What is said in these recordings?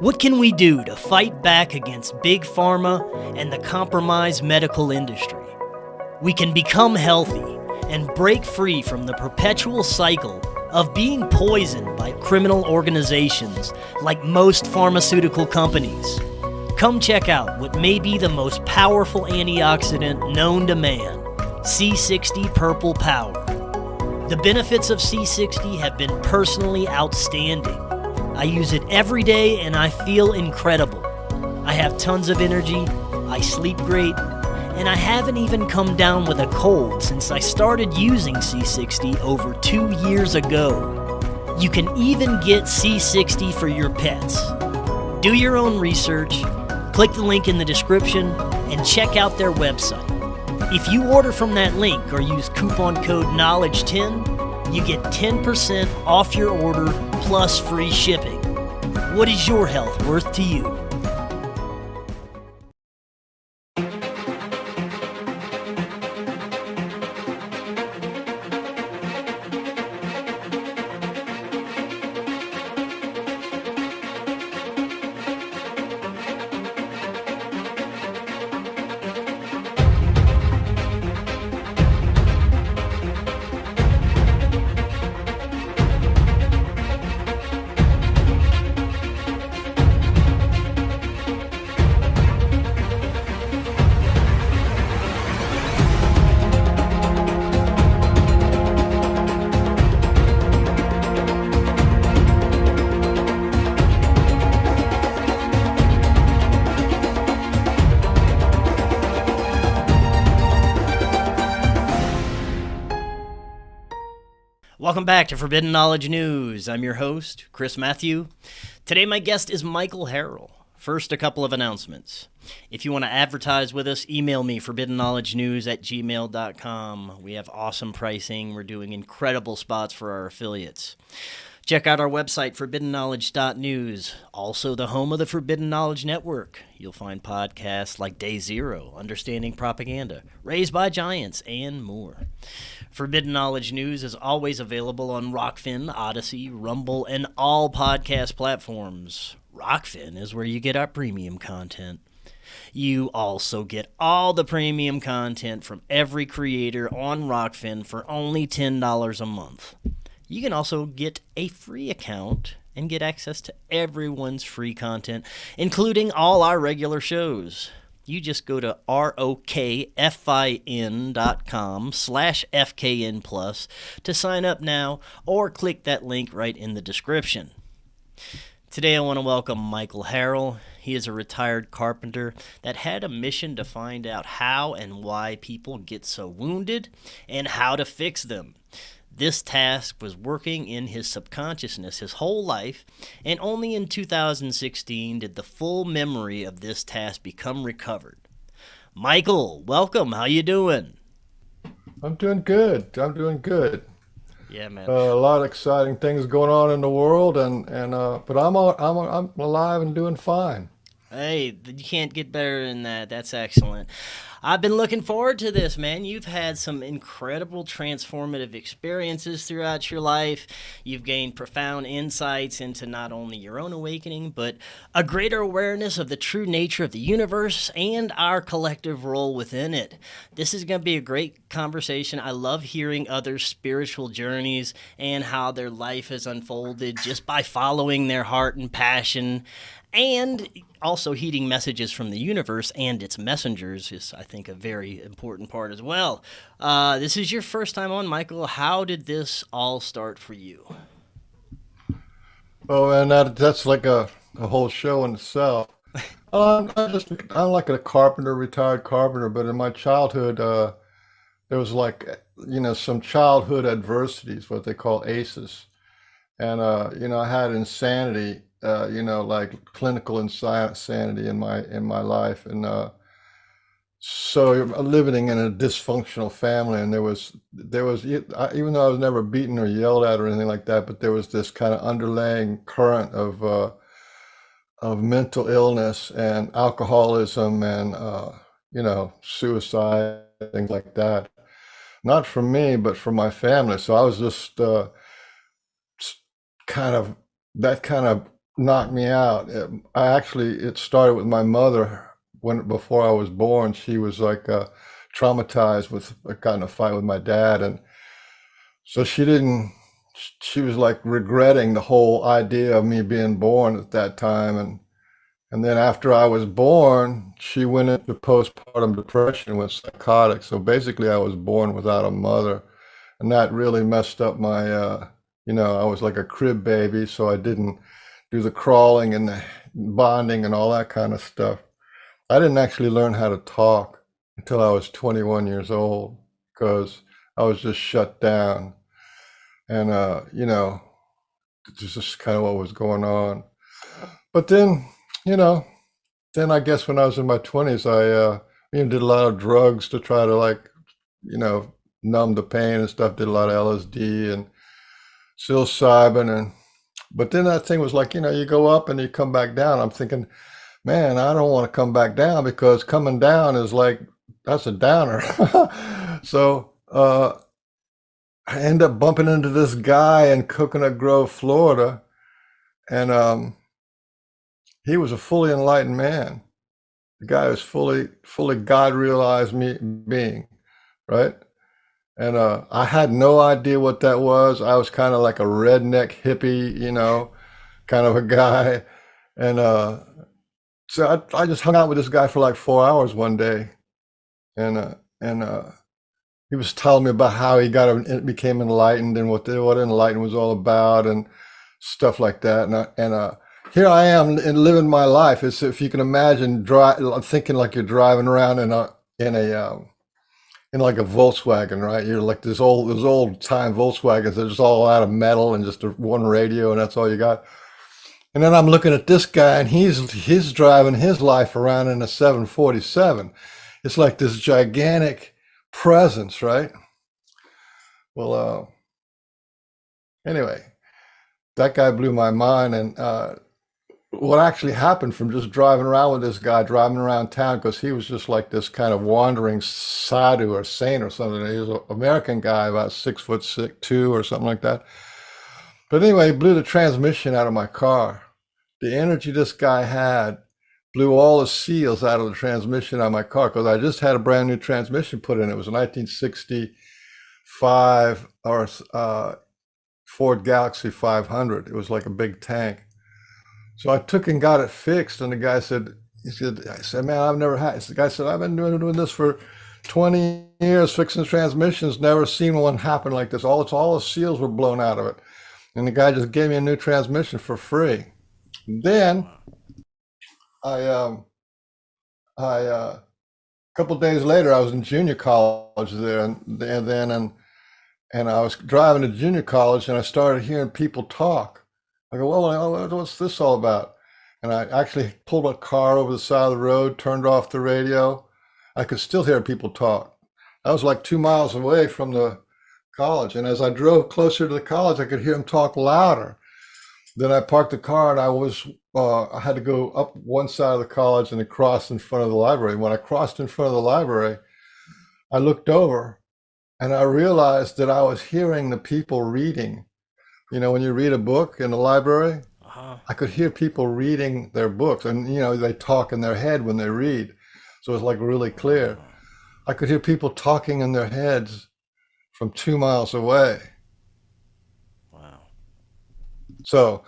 What can we do to fight back against big pharma and the compromised medical industry? We can become healthy and break free from the perpetual cycle of being poisoned by criminal organizations like most pharmaceutical companies. Come check out what may be the most powerful antioxidant known to man, C60 PurplePower. The benefits of C60 have been personally outstanding. I use it every day and I feel incredible. I have tons of energy, I sleep great, and I haven't even come down with a cold since I started using C60 over 2 years ago. You can even get C60 for your pets. Do your own research, click the link in the description, and check out their website. If you order from that link or use coupon code KNOWLEDGE10, you get 10% off your order plus free shipping. What is your health worth to you? Welcome back to Forbidden Knowledge News. I'm your host, Chris Matthew. Today my guest is Michael Harrell. First, a couple of announcements. If you want to advertise with us, email me, forbiddenknowledgenews@gmail.com. We have awesome pricing. We're doing incredible spots for our affiliates. Check out our website, forbiddenknowledge.news, also the home of the Forbidden Knowledge Network. You'll find podcasts like Day Zero, Understanding Propaganda, Raised by Giants, and more. Forbidden Knowledge News is always available on Rokfin, Odyssey, Rumble, and all podcast platforms. Rokfin is where you get our premium content. You also get all the premium content from every creator on Rokfin for only $10 a month. You can also get a free account and get access to everyone's free content, including all our regular shows. You just go to rokfin.com/FKN Plus to sign up now, or click that link right in the description. Today I want to welcome Michael Harrell. He is a retired carpenter that had a mission to find out how and why people get so wounded and how to fix them. This task was working in his subconsciousness his whole life, and only in 2016 did the full memory of this task become recovered. Michael, welcome. How you doing? I'm doing good. Yeah, man. A lot of exciting things going on in the world, but I'm alive and doing fine. Hey, you can't get better than that. That's excellent. I've been looking forward to this, man. You've had some incredible transformative experiences throughout your life. You've gained profound insights into not only your own awakening, but a greater awareness of the true nature of the universe and our collective role within it. This is going to be a great conversation. I love hearing others' spiritual journeys and how their life has unfolded just by following their heart and passion. And also heeding messages from the universe and its messengers is, I think, a very important part as well. This is your first time on, Michael. How did this all start for you? Oh, and that's like a whole show in itself. I'm like a carpenter, retired carpenter, but in my childhood, there was some childhood adversities, what they call ACEs. And, I had insanity, like clinical insanity in my life. And so living in a dysfunctional family, and even though I was never beaten or yelled at or anything like that, but there was this kind of underlying current of mental illness and alcoholism and, suicide, things like that. Not for me, but for my family. So I was just kind of that kind of knocked me out. It started with my mother before I was born. She was like traumatized with got in a fight with my dad, and so she didn't. She was like regretting the whole idea of me being born at that time, and then after I was born, she went into postpartum depression with psychotics. So basically, I was born without a mother, and that really messed up my. I was like a crib baby, so I didn't do the crawling and the bonding and all that kind of stuff. I didn't actually learn how to talk until I was 21 years old because I was just shut down. And, it's just kind of what was going on. But then, you know, then I guess when I was in my 20s, did a lot of drugs to try to like, you know, numb the pain and stuff. Did a lot of LSD and psilocybin but then that thing was like, you go up and you come back down. I'm thinking, man, I don't want to come back down because coming down is like, that's a downer. So I end up bumping into this guy in Coconut Grove, Florida, and he was a fully enlightened man. The guy was fully God realized being, right? And I had no idea what that was. I was kind of like a redneck hippie, kind of a guy. And so I just hung out with this guy for like 4 hours one day. And he was telling me about how became enlightened and what enlightened was all about and stuff like that. And here I am and living my life. It's, if you can imagine, thinking like you're driving around in like a Volkswagen, right? You're like those old time Volkswagens. They're just all out of metal and just one radio, and that's all you got. And then I'm looking at this guy, and he's driving his life around in a 747. It's like this gigantic presence, right? Well, anyway, that guy blew my mind, and what actually happened from just driving around with this guy, driving around town, because he was just like this kind of wandering sadhu or saint or something. He was an American guy, about 6'2" or something like that. But anyway, he blew the transmission out of my car. The energy this guy had blew all the seals out of the transmission on my car because I just had a brand new transmission put in. It was a 1965 or Ford Galaxy 500. It was like a big tank. So I took and got it fixed, and the guy said, I said, man, I've never had. The guy said, I've been doing this for 20 years, fixing transmissions, never seen one happen like this. All the seals were blown out of it. And the guy just gave me a new transmission for free. Then a couple of days later, I was in junior college there, and I was driving to junior college, and I started hearing people talk. I go, well, what's this all about? And I actually pulled a car over the side of the road, turned off the radio. I could still hear people talk. I was like 2 miles away from the college. And as I drove closer to the college, I could hear them talk louder. Then I parked the car, and I had to go up one side of the college and then cross in front of the library. When I crossed in front of the library, I looked over and I realized that I was hearing the people reading. You know, when you read a book in the library, I could hear people reading their books, and they talk in their head when they read. So it's like really clear. I could hear people talking in their heads from 2 miles away. Wow. So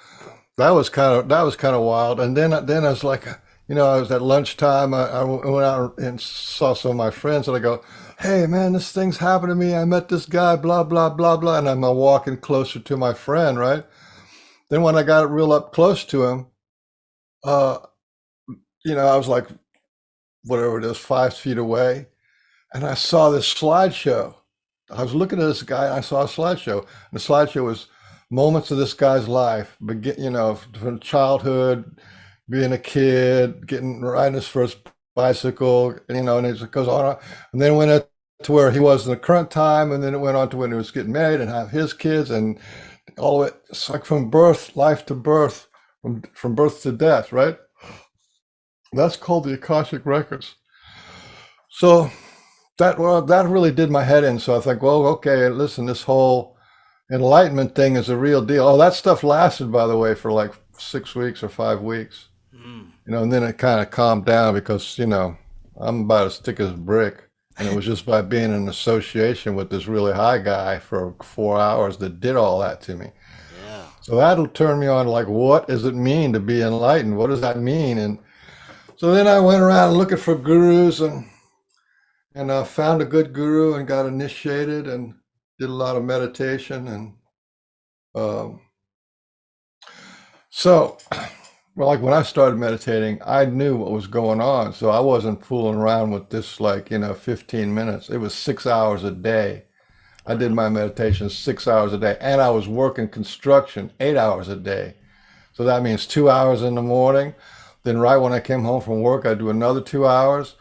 that was kind of wild. And then I was like, I was at lunchtime. I went out and saw some of my friends, and I go, hey man, this thing's happened to me. I met this guy, blah, blah, blah, blah. And I'm walking closer to my friend, right? Then when I got real up close to him, I was like, whatever it is, 5 feet away. And I saw this slideshow. I was looking at this guy, and I saw a slideshow. And the slideshow was moments of this guy's life, from childhood, being a kid, riding his first bicycle, and it goes on. And then it went to where he was in the current time, and then it went on to when he was getting married and have his kids, and all of it. It's like from life to birth, from birth to death, right? That's called the Akashic Records. So that really did my head in. So I think, well, okay, listen, this whole enlightenment thing is a real deal. Oh, that stuff lasted, by the way, for like 6 weeks or 5 weeks. And then it kind of calmed down because, I'm about as thick as a brick. And it was just by being in association with this really high guy for 4 hours that did all that to me. Yeah. So that'll turn me on, like, what does it mean to be enlightened? What does that mean? And so then I went around looking for gurus and found a good guru and got initiated and did a lot of meditation. And so, well, like when I started meditating, I knew what was going on. So I wasn't fooling around with this, 15 minutes. It was 6 hours a day. I did my meditation 6 hours a day. And I was working construction 8 hours a day. So that means 2 hours in the morning. Then right when I came home from work, I'd do another 2 hours.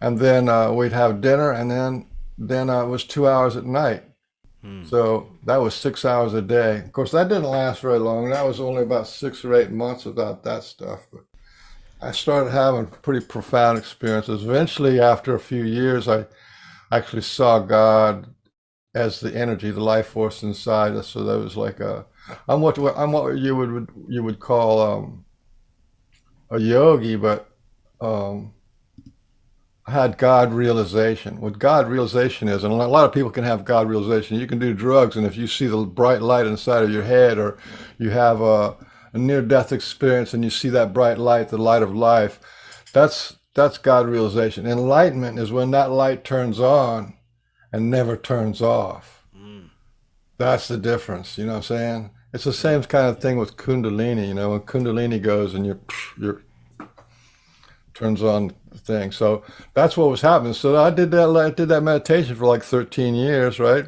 And then we'd have dinner. And then it was 2 hours at night. So that was 6 hours a day. Of course, that didn't last very long. That was only about 6 or 8 months without that stuff. But I started having pretty profound experiences. Eventually, after a few years, I actually saw God as the energy, the life force inside us. So that was like I'm what you would call a yogi, but had God realization. What God realization is, and a lot of people can have God realization. You can do drugs, and if you see the bright light inside of your head, or you have a near-death experience and you see that bright light, the light of life, that's God realization. Enlightenment is when that light turns on and never turns off. That's the difference. You know what I'm saying? It's the same kind of thing with Kundalini. When Kundalini goes and you're turns on the thing. So that's what was happening. So I did that meditation for like 13 years, right?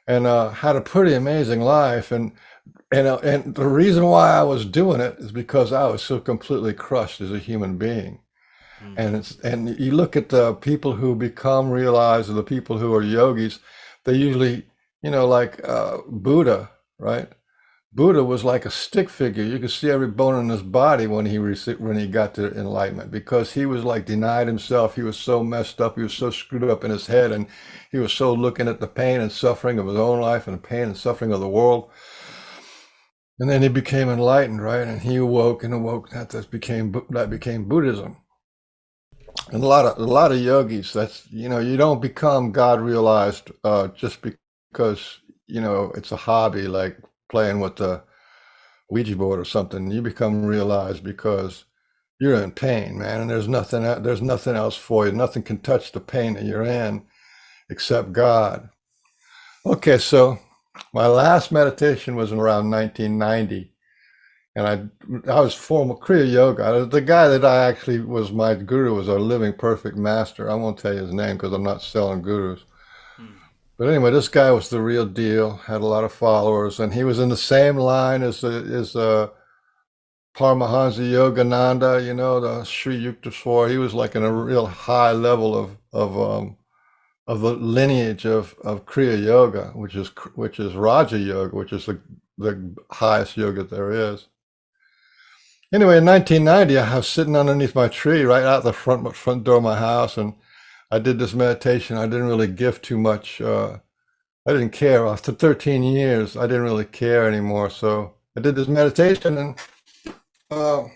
And had a pretty amazing life. And the reason why I was doing it is because I was so completely crushed as a human being. And you look at the people who become realized, or the people who are yogis, they usually, like Buddha, right? Buddha was like a stick figure. You could see every bone in his body when he got to enlightenment, because he was like denied himself. He was so messed up. He was so screwed up in his head, and he was so looking at the pain and suffering of his own life and the pain and suffering of the world. And then he became enlightened, right? And he awoke and awoke. That became Buddhism. And a lot of yogis, that's, you don't become God realized just because, it's a hobby, like playing with the Ouija board or something. You become realized because you're in pain, man, and there's nothing else for you. Nothing can touch the pain that you're in except God. Okay, so my last meditation was around 1990, and I was formal Kriya Yoga. The guy that I actually was my guru was a living perfect master. I won't tell you his name because I'm not selling gurus. But anyway, this guy was the real deal, had a lot of followers, and he was in the same line as Paramahansa Yogananda, the Sri Yukteswar. He was like in a real high level of the lineage of Kriya Yoga, which is Raja Yoga, which is the highest yoga there is. Anyway, in 1990, I was sitting underneath my tree right out the front door of my house, and I did this meditation. I didn't really give too much. I didn't care. After 13 years, I didn't really care anymore. So I did this meditation, and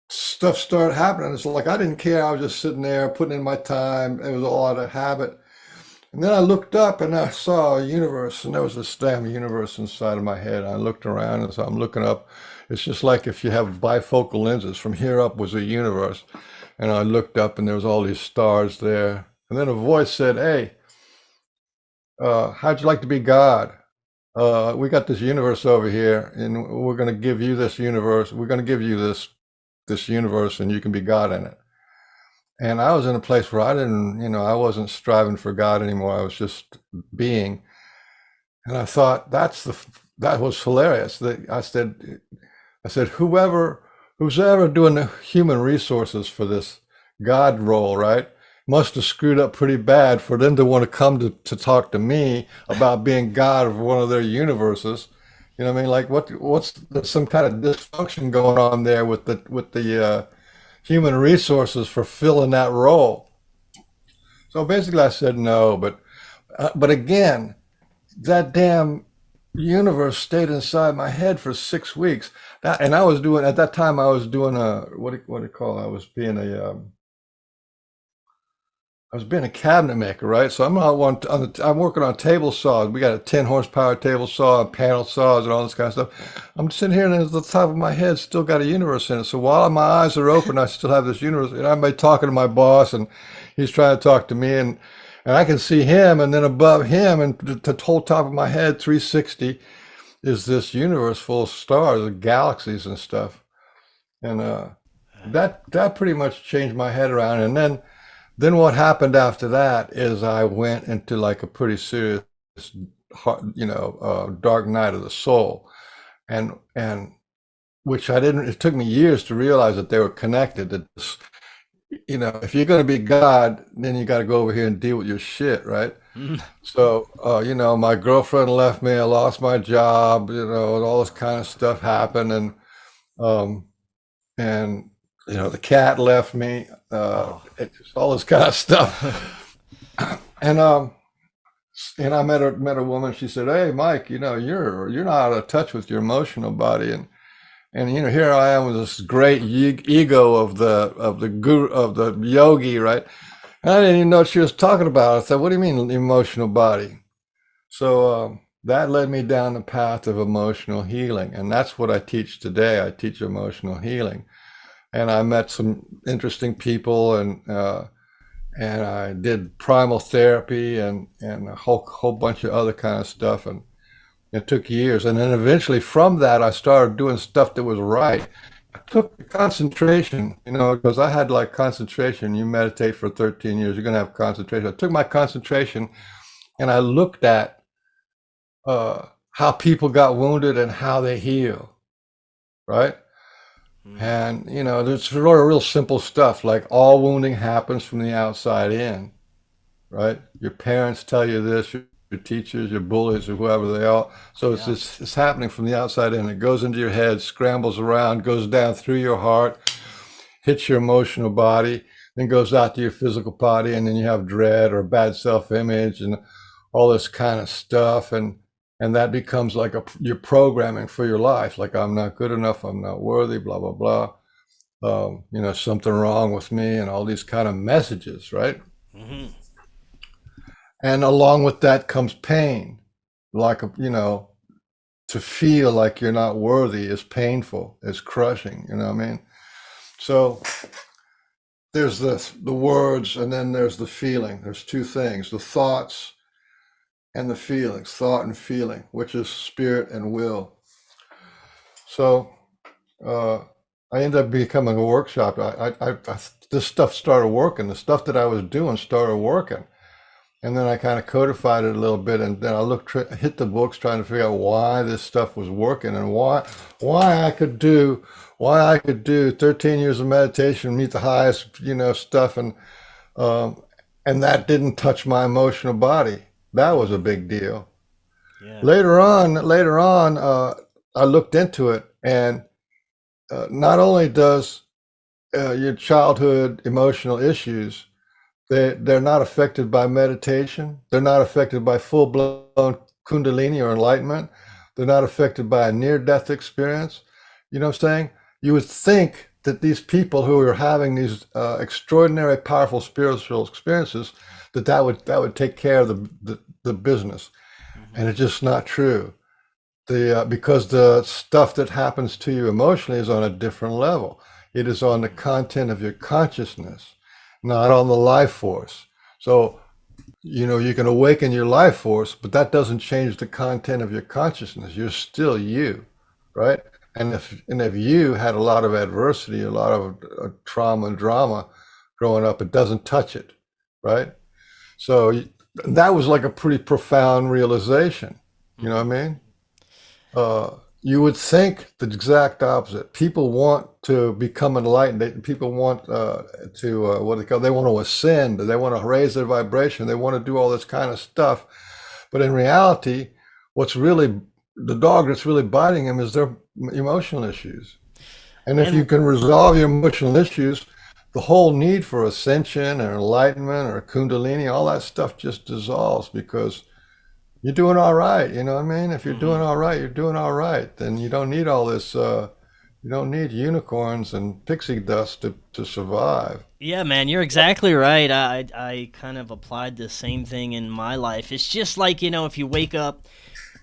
stuff started happening. It's like I didn't care. I was just sitting there putting in my time. It was all out of habit. And then I looked up and I saw a universe, and there was this damn universe inside of my head. I looked around, and so I'm looking up. It's just like if you have bifocal lenses. From here up was a universe. And I looked up, and there was all these stars there. And then a voice said, "Hey, how'd you like to be God? We got this universe over here, and we're going to give you this universe. We're going to give you this universe, and you can be God in it." And I was in a place where I wasn't striving for God anymore. I was just being. And I thought that was hilarious. I said, who's ever doing the human resources for this God role, right, must have screwed up pretty bad for them to want to come to talk to me about being God of one of their universes. You know what I mean? Like, what's some kind of dysfunction going on there with the human resources for filling that role? So basically, I said no, but again, that damn universe stayed inside my head for 6 weeks. And I was doing, at that time, I was doing a, what do you call it? I was being a cabinet maker, right? So I'm not I'm working on table saws. We got a 10 horsepower table saw, panel saws, and all this kind of stuff. I'm sitting here, and at the top of my head, still got a universe in it. So while my eyes are open, I still have this universe. And I'm talking to my boss, and he's trying to talk to me, and I can see him, and then above him, and the whole top of my head, 360, is this universe full of stars, and galaxies, and stuff. And that pretty much changed my head around. And then what happened after that is I went into like a pretty serious, dark night of the soul, and which I didn't. It took me years to realize that they were connected. That if you're going to be God, then you got to go over here and deal with your shit, right? So, my girlfriend left me. I lost my job. And all this kind of stuff happened, and the cat left me. All this kind of stuff. And I met a woman. She said, "Hey, Mike, you're not out of touch with your emotional body." And here I am with this great ego of the guru, of the yogi, right? And I didn't even know what she was talking about. I said, "What do you mean emotional body?" So that led me down the path of emotional healing, and that's what I teach today. I teach emotional healing, and I met some interesting people, and I did primal therapy and a whole bunch of other kind of stuff, and it took years. And then eventually from that, I started doing stuff that was right. I took concentration, because I had like concentration. You meditate for 13 years, you're going to have concentration. I took my concentration and I looked at how people got wounded and how they heal, right? And, there's real simple stuff, like all wounding happens from the outside in, right? Your parents tell you this, your teachers, your bullies, or whoever they are. So it's happening from the outside in. It goes into your head, scrambles around, goes down through your heart, hits your emotional body, then goes out to your physical body, and then you have dread or bad self-image and all this kind of stuff. And that becomes like your programming for your life. Like, I'm not good enough, I'm not worthy, blah, blah, blah. Something wrong with me, and all these kind of messages, right? Mm-hmm. And along with that comes pain. Like, to feel like you're not worthy is painful, it's crushing, you know what I mean? So there's the words, and then there's the feeling. There's two things, the thoughts and the feelings, thought and feeling, which is spirit and will. So I ended up becoming a workshop. This stuff started working. The stuff that I was doing started working. And then I kind of codified it a little bit, and then I hit the books trying to figure out why this stuff was working, and why I could do 13 years of meditation, meet the highest, stuff, and that didn't touch my emotional body. That was a big deal. Yeah. Later on, I looked into it, and not only does your childhood emotional issues, they're not affected by meditation. They're not affected by full-blown Kundalini or enlightenment. They're not affected by a near-death experience. You know what I'm saying? You would think that these people who are having these extraordinary, powerful spiritual experiences, that would take care of the business, and it's just not true. Because the stuff that happens to you emotionally is on a different level. It is on the content of your consciousness, not on the life force. So, you can awaken your life force, but that doesn't change the content of your consciousness. You're still you, right? And if you had a lot of adversity, a lot of trauma and drama growing up, it doesn't touch it, right? So that was like a pretty profound realization. You know what I mean? You would think the exact opposite. People want to become enlightened. People want they want to ascend. They want to raise their vibration. They want to do all this kind of stuff. But in reality, the dog that's really biting them is their emotional issues. And if you can resolve your emotional issues, the whole need for ascension or enlightenment or Kundalini, all that stuff just dissolves, because you're doing all right. You know what I mean? If you're doing all right, you're doing all right. Then you don't need all this You don't need unicorns and pixie dust to survive. Yeah, man, you're exactly right. I kind of applied the same thing in my life. It's just like, if you wake up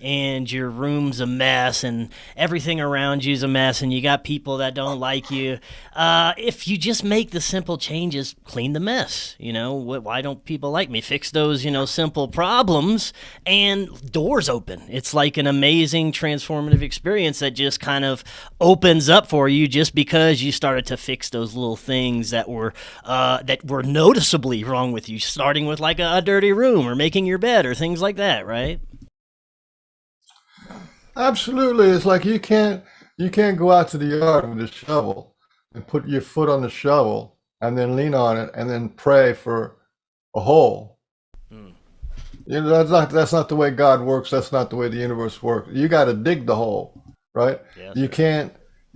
and your room's a mess and everything around you's a mess and you got people that don't like you, if you just make the simple changes, clean the mess. Why don't people like me? Fix those, simple problems, and doors open. It's like an amazing transformative experience that just kind of opens up for you just because you started to fix those little things that were noticeably wrong with you, starting with like a dirty room or making your bed or things like that, right? Absolutely. It's like you can't go out to the yard with a shovel and put your foot on the shovel and then lean on it and then pray for a hole. Hmm. That's not the way God works. That's not the way the universe works. You got to dig the hole, right? Yes, You sir.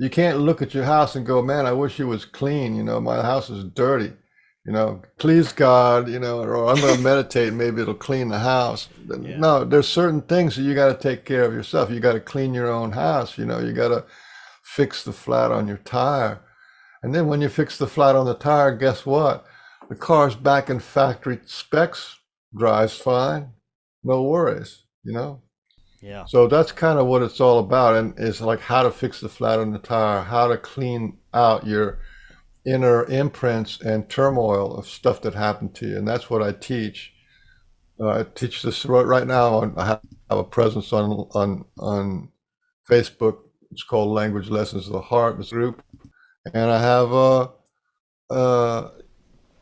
can't look at your house and go, man, I wish it was clean. My house is dirty. Please God, or I'm going to meditate. Maybe it'll clean the house. Yeah. No, there's certain things that you got to take care of yourself. You got to clean your own house. You got to fix the flat on your tire. And then when you fix the flat on the tire, guess what? The car's back in factory specs, drives fine, no worries. Yeah. So that's kind of what it's all about. And it's like how to fix the flat on the tire, how to clean out your inner imprints and turmoil of stuff that happened to you. And that's what I teach. I teach this right now. I have a presence on Facebook. It's called Language Lessons of the Heart. It's a group. And I have a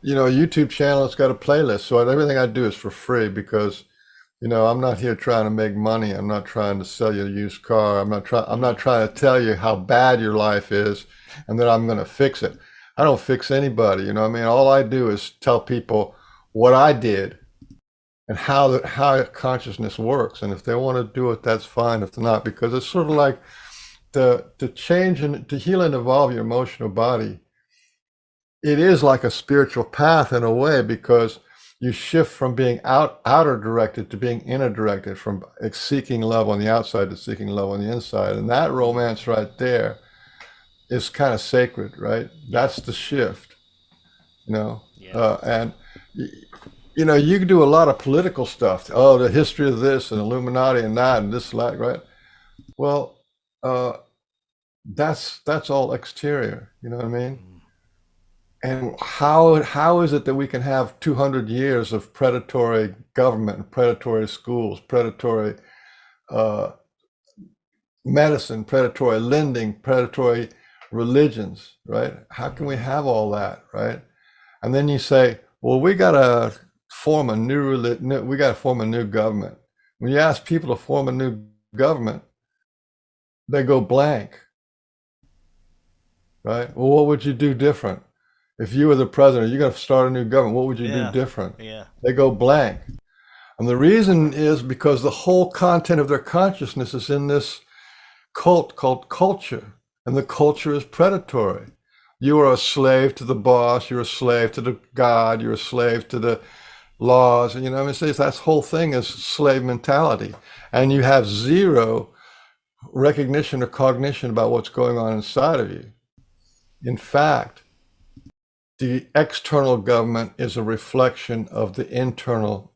YouTube channel. It's got a playlist. So everything I do is for free because I'm not here trying to make money. I'm not trying to sell you a used car. I'm not trying to tell you how bad your life is and that I'm going to fix it. I don't fix anybody. What I mean? All I do is tell people what I did and how consciousness works. And if they want to do it, that's fine. If not, because it's sort of like to change and to heal and evolve your emotional body. It is like a spiritual path in a way because you shift from being outer directed to being inner directed, from seeking love on the outside to seeking love on the inside. And that romance right there is kind of sacred, right? That's the shift, Yeah. and you can do a lot of political stuff. Oh, the history of this and Illuminati and that and this, that, right? Well, that's all exterior. You know what I mean? Mm. And how is it that we can have 200 years of predatory government, predatory schools, predatory uh, medicine, predatory lending, predatory religions, right? How can we have all that, right? And then you say, well, we got to form a new government. When you ask people to form a new government, they go blank, right? Well, what would you do different? If you were the president, you're going to start a new government, what would you do different? Yeah. They go blank. And the reason is because the whole content of their consciousness is in this cult called culture. And the culture is predatory. You are a slave to the boss. You're a slave to the God. You're a slave to the laws. And that whole thing is slave mentality. And you have zero recognition or cognition about what's going on inside of you. In fact, the external government is a reflection of the internal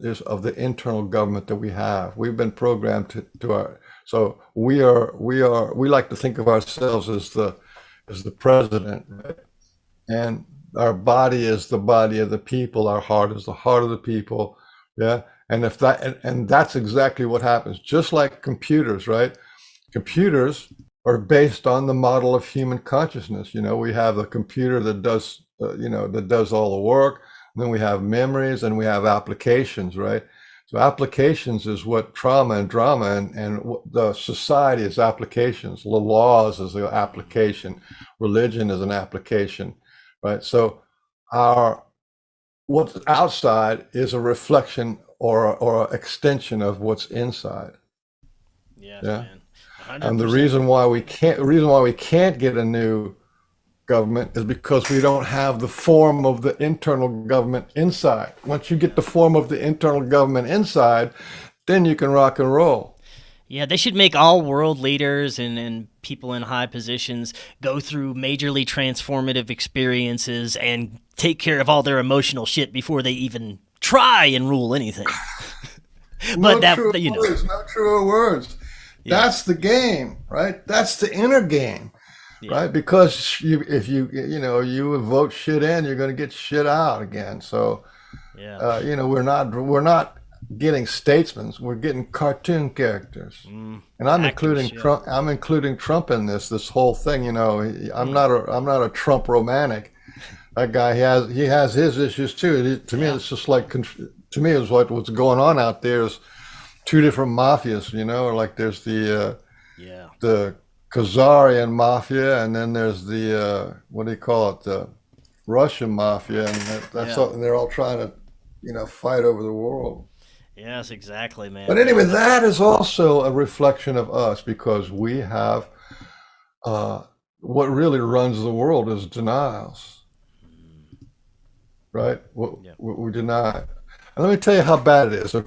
government that we have. We've been programmed so we like to think of ourselves as the president, right? And our body is the body of the people. Our heart is the heart of the people. Yeah. And that's exactly what happens. Just like computers, right? Computers are based on the model of human consciousness. We have a computer that does all the work. And then we have memories and we have applications, right? So applications is what trauma and drama and the society is applications. The laws is the application. Religion is an application, right? So what's outside is a reflection or an extension of what's inside. Yes, Yeah. man. And the 100%. reason why we can't get a new government is because we don't have the form of the internal government inside. Once you get the form of the internal government inside, then you can rock and roll. Yeah, they should make all world leaders and people in high positions go through majorly transformative experiences and take care of all their emotional shit before they even try and rule anything. But No that, truer you know, words, no truer words. yeah, That's the game, right? That's the inner game, yeah, right? Because if you vote shit in, you're going to get shit out again. So, yeah. we're not getting statesmen. We're getting cartoon characters, and I'm Actors, including yeah. Trump. I'm including Trump in this whole thing. Mm, I'm not a Trump romantic. That guy he has his issues too. To me, yeah, it's just like to me, it's like what's going on out there is two different mafias. Like there's yeah, the Khazarian mafia, and then there's the what do you call it, the Russian mafia, and that's yeah. all, and they're all trying to fight over the world. Yes, exactly, But man. anyway, Yeah, that is also a reflection of us because we have uh, what really runs the world is denials, right? yeah. We deny. And let me tell you how bad it is. Let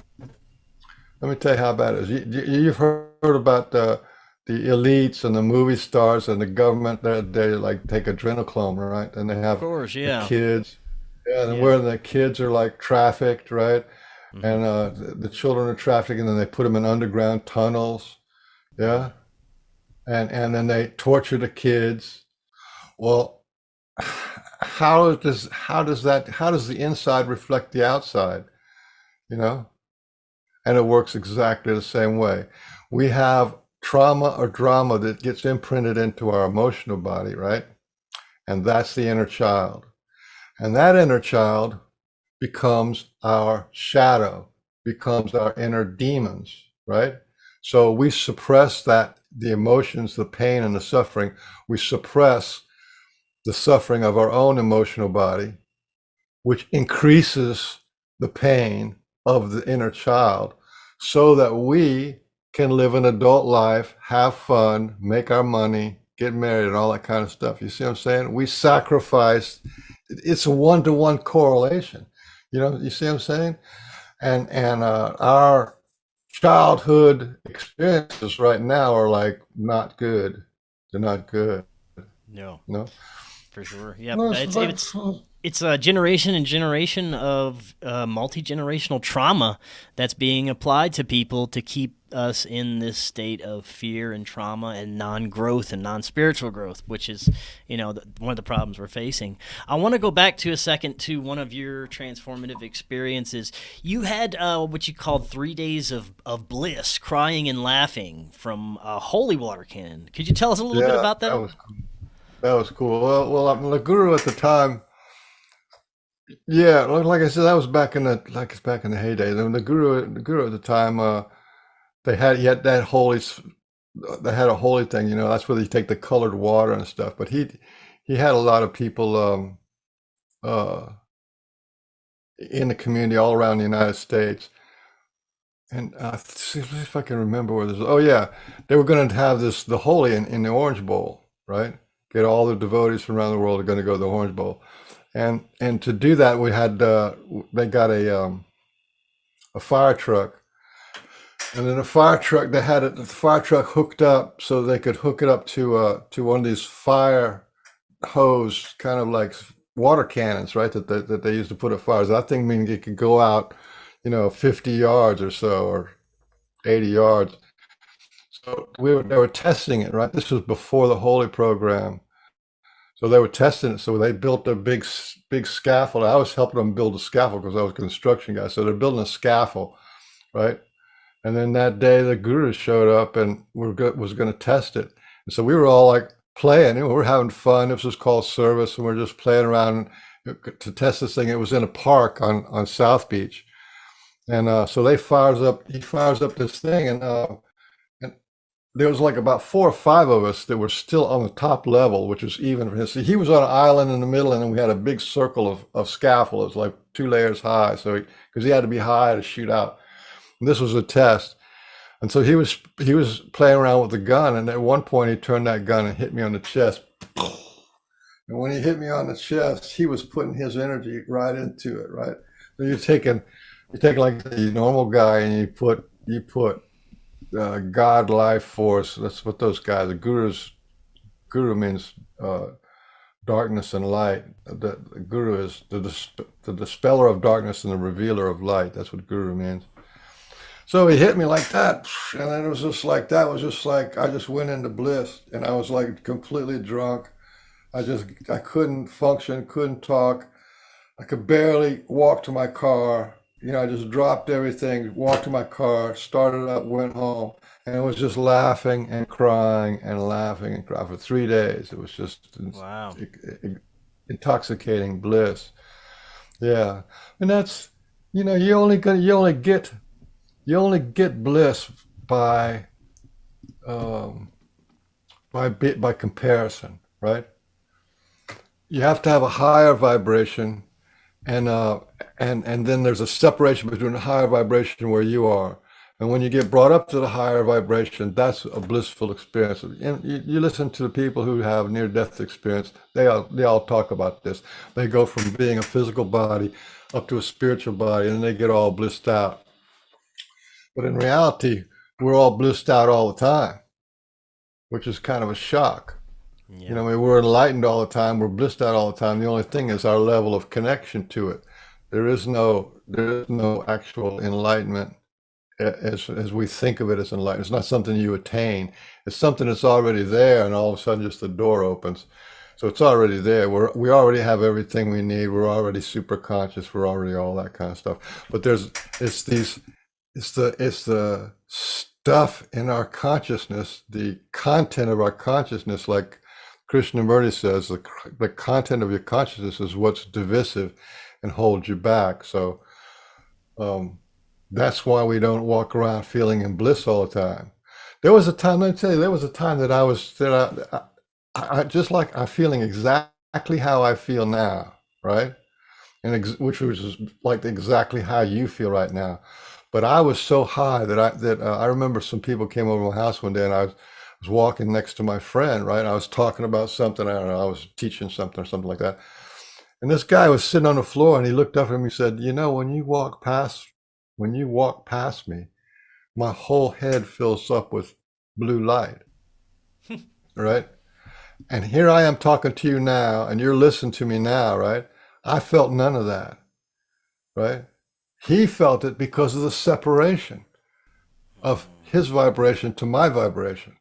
me tell you how bad it is. You've heard about the elites and the movie stars and the government that they like take adrenochrome, right? And they Of have course, the yeah, kids, yeah, and yeah. where the kids are like trafficked, right? Hmm. And the children are trafficked, and then they put them in underground tunnels, yeah, and then they torture the kids. Well, how does the inside reflect the outside? You know, and it works exactly the same way. We have trauma or drama that gets imprinted into our emotional body, right? And that's the inner child. And that inner child becomes our shadow, becomes our inner demons, right? So we suppress the emotions, the pain, and the suffering. We suppress the suffering of our own emotional body, which increases the pain of the inner child so that we can live an adult life, have fun, make our money, get married, and all that kind of stuff. You see what I'm saying? We sacrifice. It's a one-to-one correlation. You see what I'm saying? And our childhood experiences right now are like not good. They're not good. No, You know? for sure. Yep. No, It's a generation and generation of multi-generational trauma that's being applied to people to keep us in this state of fear and trauma and non-growth and non-spiritual growth, which is, one of the problems we're facing. I want to go back to a second to one of your transformative experiences. You had what you called 3 days of bliss, crying and laughing from a holy water cannon. Could you tell us a little bit yeah, about that that? was that was cool. Well, I'm the guru at the time. Yeah, like I said, that was back in the heyday. The guru at the time, they had he had that they had a holy thing. That's where they take the colored water and stuff. But he had a lot of people uh, in the community all around the United States. And see if I can remember where this. Oh yeah, they were going to have the holy in the Orange Bowl, right? Get all the devotees from around the world are going to go to the Orange Bowl. And to do that, we had they got a fire truck, and then they had the fire truck hooked up so they could hook it up to one of these fire hose, kind of like water cannons, right? That they used to put at fires. That thing means it could go out, 50 yards or so, or 80 yards. So they were testing it, right? This was before the Holy program. So they were testing it. So they built a big scaffold. I was helping them build a scaffold because I was a construction guy. So they're building a scaffold, right? And then that day the guru showed up and was going to test it. And so we were all like playing. We were having fun. This was called service, and we're just playing around to test this thing. It was in a park on South Beach, and so he fires up this thing, and there was like about 4 or 5 of us that were still on the top level, which was even for him. So he was on an island in the middle, and then we had a big circle of scaffold. It was like 2 layers high, so because he had to be high to shoot out. And this was a test, and so he was playing around with the gun, and at one point he turned that gun and hit me on the chest. And when he hit me on the chest, he was putting his energy right into it, right? So you're taking like the normal guy, and you put God, life force. That's what those guys. Guru means darkness and light. The guru is the dispeller of darkness and the revealer of light. That's what guru means. So he hit me like that, and then it was just like that was just like I just went into bliss, and I was like completely drunk. I couldn't function, couldn't talk. I could barely walk to my car. I just dropped everything, walked to my car, started up, went home, and it was just laughing and crying and laughing and crying for 3 days. It was just Wow. intoxicating bliss. Yeah, and that's you only get bliss by um, by comparison, right? You have to have a higher vibration, and then there's a separation between the higher vibration where you are, and when you get brought up to the higher vibration, that's a blissful experience. And you listen to the people who have near death experience, they all talk about this. They go from being a physical body up to a spiritual body, and then they get all blissed out. But in reality, we're all blissed out all the time, which is kind of a shock. Yeah. I mean, we're enlightened all the time, we're blissed out all the time. The only thing is our level of connection to it. There is no actual enlightenment as we think of it as enlightenment. It's not something you attain. It's something that's already there, and all of a sudden just the door opens. So it's already there. We already have everything we need. We're already super conscious. We're already all that kind of stuff. But it's the stuff in our consciousness, the content of our consciousness, like Krishnamurti says, the content of your consciousness is what's divisive and holds you back. So that's why we don't walk around feeling in bliss all the time. There was a time, let me tell you, there was a time that I just like I'm feeling exactly how I feel now, right? Which was like exactly how you feel right now. But I was so high that I remember some people came over to my house one day, and I was walking next to my friend, right? I was talking about something, I don't know, I was teaching something or something like that. And this guy was sitting on the floor, and he looked up at me and said, when you walk past me, my whole head fills up with blue light, right? And here I am talking to you now, and you're listening to me now, right? I felt none of that, right? He felt it because of the separation of his vibration to my vibration.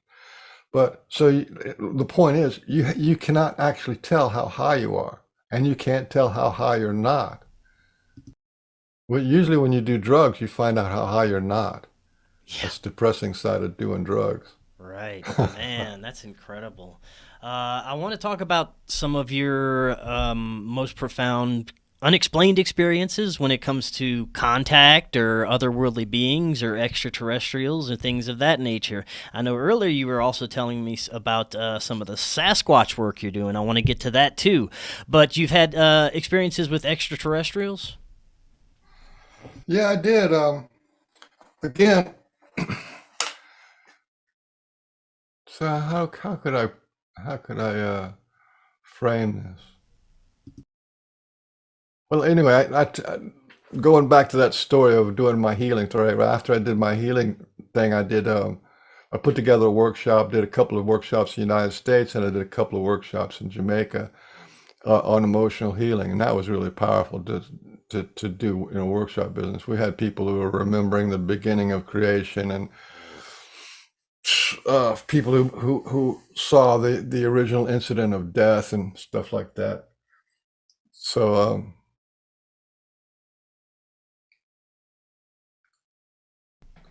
But so the point is, you cannot actually tell how high you are, and you can't tell how high you're not. Well, usually when you do drugs, you find out how high you're not. Yeah. That's the depressing side of doing drugs. Right. Man, that's incredible. I want to talk about some of your most profound unexplained experiences when it comes to contact or otherworldly beings or extraterrestrials or things of that nature. I know earlier you were also telling me about some of the Sasquatch work you're doing. I want to get to that too. But you've had experiences with extraterrestrials? Yeah, I did. Again, so how could I frame this? Well, anyway, going back to that story of doing my healing. Right after I did my healing thing, I put together a workshop, did a couple of workshops in the United States, and I did a couple of workshops in Jamaica on emotional healing, and that was really powerful to do in a workshop business. We had people who were remembering the beginning of creation, and people who saw the original incident of death and stuff like that. So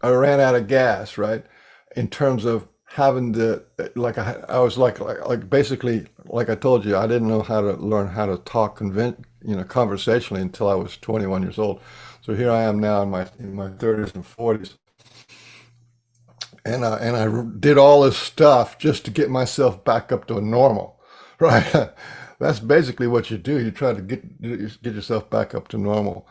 I ran out of gas, right? In terms of having to, like, I was like basically, like I told you, I didn't know how to learn how to talk conversationally until I was 21 years old. So here I am now in my 30s and 40s, and I did all this stuff just to get myself back up to a normal, right? That's basically what you do. You try to get yourself back up to normal.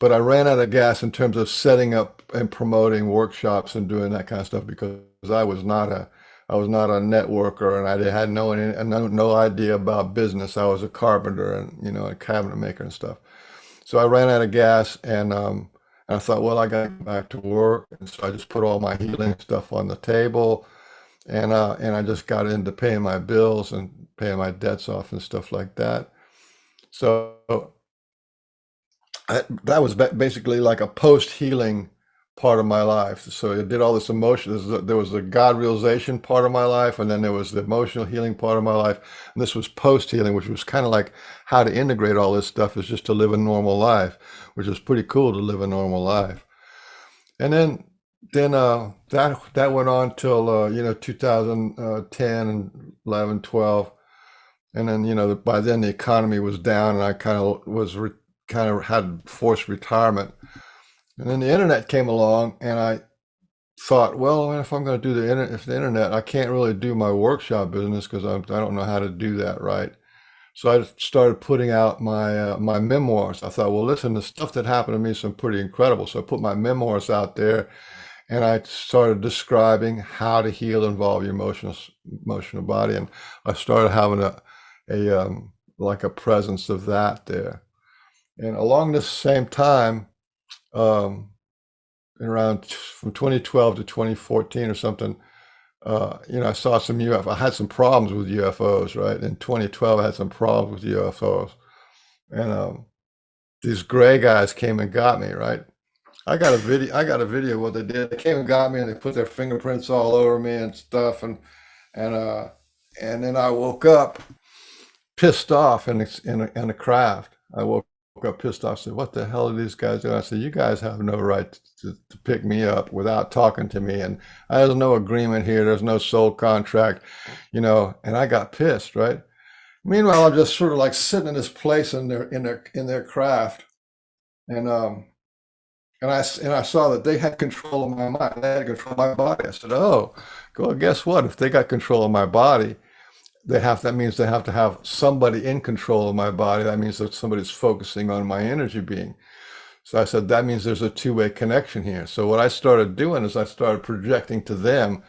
But I ran out of gas in terms of setting up and promoting workshops and doing that kind of stuff because I was not a networker, and I had no idea about business. I was a carpenter and a cabinet maker and stuff. So I ran out of gas, And I thought, well, I got to get back to work. And so I just put all my healing stuff on the table, and I just got into paying my bills and paying my debts off and stuff like that. So that was basically like a post-healing part of my life. So it did all this emotion. There was the God realization part of my life, and then there was the emotional healing part of my life. And this was post-healing, which was kind of like how to integrate all this stuff is just to live a normal life, which is pretty cool to live a normal life. And then that went on till 2010 and 11, 12. And then by then the economy was down, and I kind of had forced retirement. And then the internet came along, and I thought, well, if I'm going to do the internet, I can't really do my workshop business because I don't know how to do that right. So I started putting out my memoirs. I thought, well, listen, the stuff that happened to me is pretty incredible. So I put my memoirs out there, and I started describing how to heal and involve your emotional body, and I started having a presence of that there. And along this same time, around from 2012 to 2014 or something, I saw some UFOs. I had some problems with UFOs, right? In 2012, I had some problems with UFOs, and these gray guys came and got me, right? I got a video of what they did. They came and got me, and they put their fingerprints all over me and stuff, and then I woke up pissed off in the craft. I woke up pissed off, said, what the hell are these guys doing? I said, you guys have no right to pick me up without talking to me, and there's no agreement here, there's no soul contract, and I got pissed, right? Meanwhile, I'm just sort of like sitting in this place in their craft, and I saw that they had control of my mind, they had control of my body. I said, oh, well, guess what? If they got control of my body, that means they have to have somebody in control of my body. That means that somebody's focusing on my energy being. So I said, that means there's a two-way connection here. So what I started doing is I started projecting to them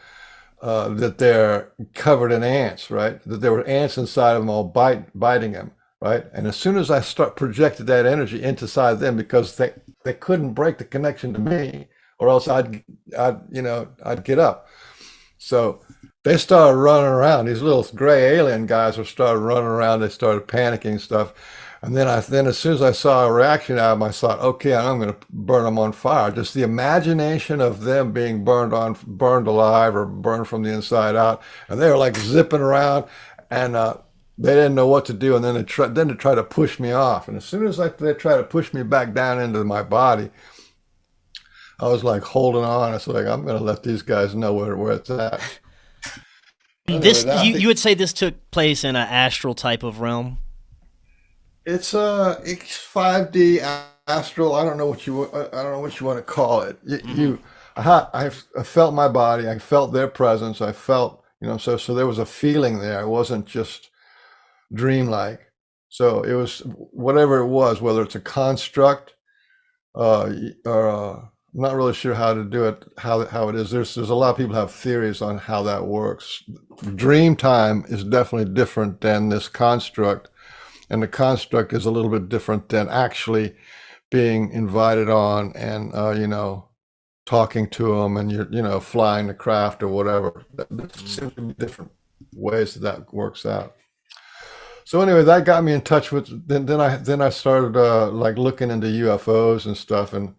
that they're covered in ants, right? That there were ants inside of them all biting them, right? And as soon as I projected that energy inside them, because they couldn't break the connection to me, or else I'd get up. So they started running around. These little gray alien guys started running around. They started panicking and stuff. And then as soon as I saw a reaction out of them, I thought, okay, I'm going to burn them on fire. Just the imagination of them being burned alive or burned from the inside out. And they were like zipping around, and they didn't know what to do. And then they tried to push me off. And as soon as they tried to push me back down into my body, I was like holding on. It's like, I'm going to let these guys know where it's at. Anyway, you would say this took place in an astral type of realm? It's 5D astral. I don't know what you want to call it. I felt my body. I felt their presence. I felt, so there was a feeling there. It wasn't just dreamlike. So it was whatever it was, whether it's a construct or I'm not really sure how to do it, how it is. There's a lot of people have theories on how that works. Dream time is definitely different than this construct, and the construct is a little bit different than actually being invited on and talking to them, and you're flying the craft or whatever. There seems to be different ways that works out. So anyway, that got me in touch with. Then I started like looking into UFOs and stuff, and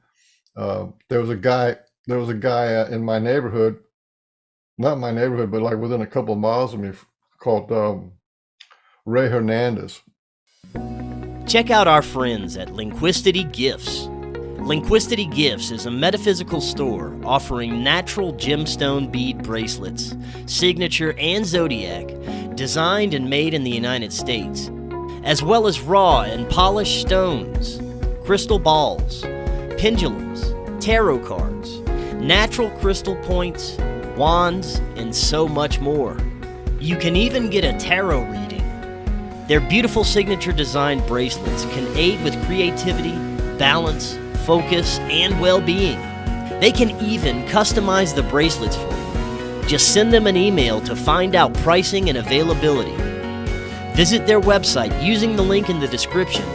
there was a guy in my neighborhood, not my neighborhood, but like within a couple of miles of me, called Ray Hernandez. Check out our friends at Linquistity Gifts. Linquistity Gifts is a metaphysical store offering natural gemstone bead bracelets, signature and zodiac, designed and made in the United States, as well as raw and polished stones, crystal balls, pendulums, tarot cards, natural crystal points, wands, and so much more. You can even get a tarot reading. Their beautiful signature designed bracelets can aid with creativity, balance, focus, and well-being. They can even customize the bracelets for you. Just send them an email to find out pricing and availability. Visit their website using the link in the description,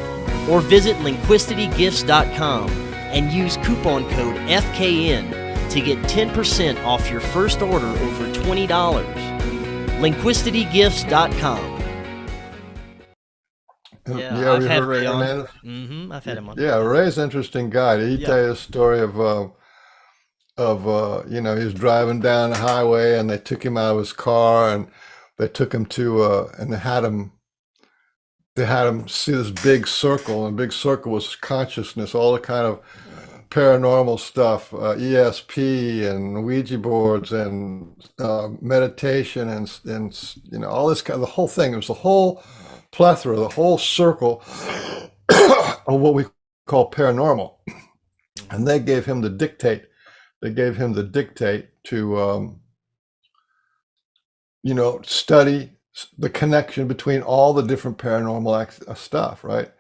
or visit linquistitygifts.com and use coupon code FKN to get 10% off your first order over $20. Linquistitygifts.com. Yeah, I've had Ray on. I've had him on. Yeah, Ray's an interesting guy. He tell you a story of he was driving down the highway and they took him out of his car and they took him to and they had him see this big circle, and the big circle was consciousness, all the kind of paranormal stuff, ESP and Ouija boards and meditation and all this kind of, the whole thing. It was the whole plethora, the whole circle of what we call paranormal. And they gave him the dictate. They gave him the dictate to, study the connection between all the different paranormal stuff, right?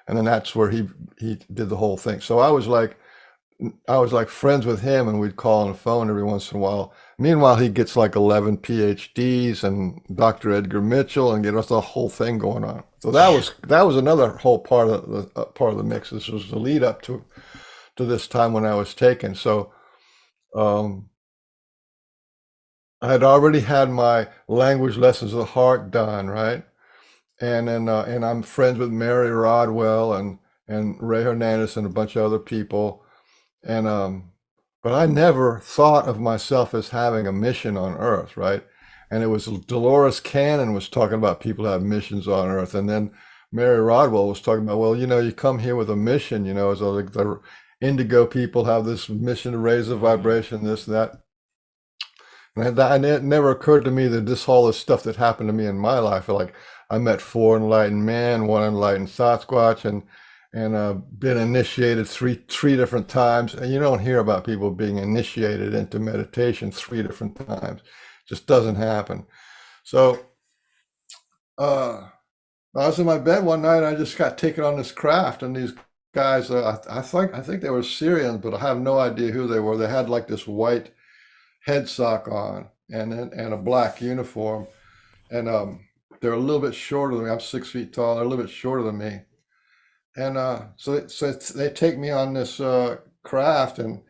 And then that's where he did the whole thing. So I was like friends with him, and we'd call on the phone every once in a while. Meanwhile, he gets like 11 PhDs and Dr. Edgar Mitchell, and us the whole thing going on. So that was another whole part of the mix. This was the lead up to this time when I was taken. So I had already had my language lessons of the heart done, right? And then and I'm friends with Mary Rodwell and Ray Hernandez and a bunch of other people. And but I never thought of myself as having a mission on Earth, right? And it was Dolores Cannon was talking about people who have missions on Earth, and then Mary Rodwell was talking about, well, you come here with a mission, as like the indigo people have this mission to raise the vibration, this, that. And it never occurred to me that all this stuff that happened to me in my life, like I met 4 enlightened men, 1 enlightened Sasquatch, and been initiated three different times. And you don't hear about people being initiated into meditation 3 different times. It just doesn't happen. So I was in my bed one night. I just got taken on this craft, and these guys, I think they were Syrians, but I have no idea who they were. They had like this white head sock on and a black uniform, and they're a little bit shorter than me. I'm 6 feet tall. They're a little bit shorter than me. And so they take me on this craft, and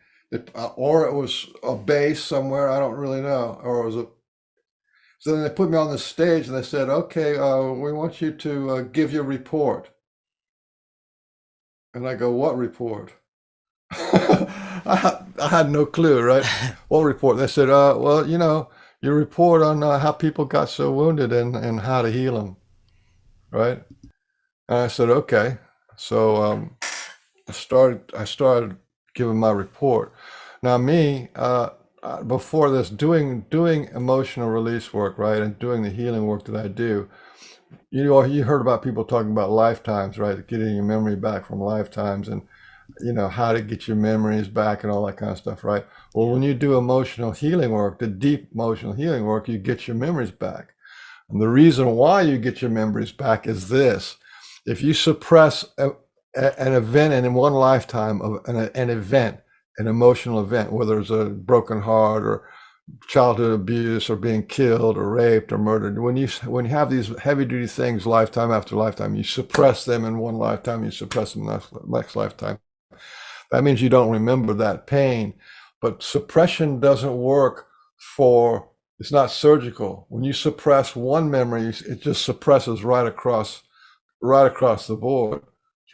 or it was a base somewhere, I don't really know, or it was so then they put me on the stage and they said, okay, we want you to give your report. And I go, what report? I had no clue, right? What report? They said, well, your report on how people got so wounded and how to heal them, right? And I said, okay. So I started giving my report. Now me, before this, doing emotional release work, right, and doing the healing work that I do, you heard about people talking about lifetimes, right? Getting your memory back from lifetimes, and how to get your memories back and all that kind of stuff, right? Well, when you do emotional healing work, the deep emotional healing work, you get your memories back. And the reason why you get your memories back is this: if you suppress an event in one lifetime of an event, an emotional event, whether it's a broken heart or childhood abuse or being killed or raped or murdered, when you have these heavy duty things lifetime after lifetime, you suppress them in one lifetime, you suppress them in the next lifetime. That means you don't remember that pain. But suppression doesn't work it's not surgical. When you suppress one memory, it just suppresses right across the board,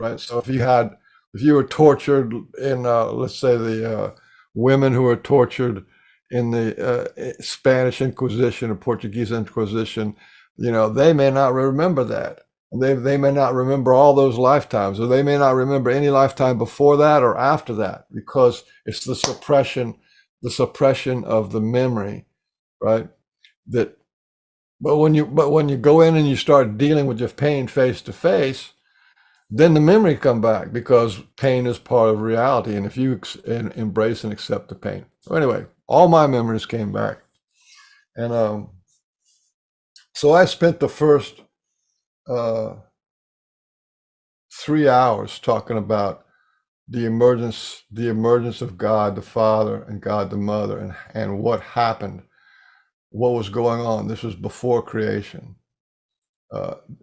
right? So if you were tortured in, let's say the women who were tortured in the Spanish Inquisition or Portuguese Inquisition, they may not remember that. They may not remember all those lifetimes, or they may not remember any lifetime before that or after that, because it's the suppression of the memory, right? But when you go in and you start dealing with your pain face to face, then the memory come back, because pain is part of reality, and if you embrace and accept the pain. So anyway, all my memories came back, and so I spent the first 3 hours talking about the emergence of God the Father and God the Mother, and what happened, what was going on. This was before creation.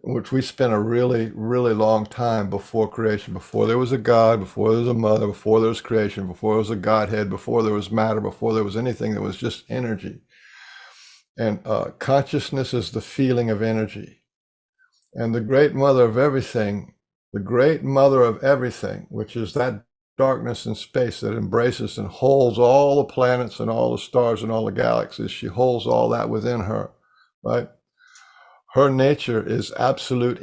which we spent a really, really long time before creation, before there was a God, before there was a mother, before there was creation, before there was a Godhead, before there was matter, before there was anything, there was just energy. And consciousness is the feeling of energy. And the great mother of everything, which is that darkness in space that embraces and holds all the planets and all the stars and all the galaxies, she holds all that within her, right? Her nature is absolute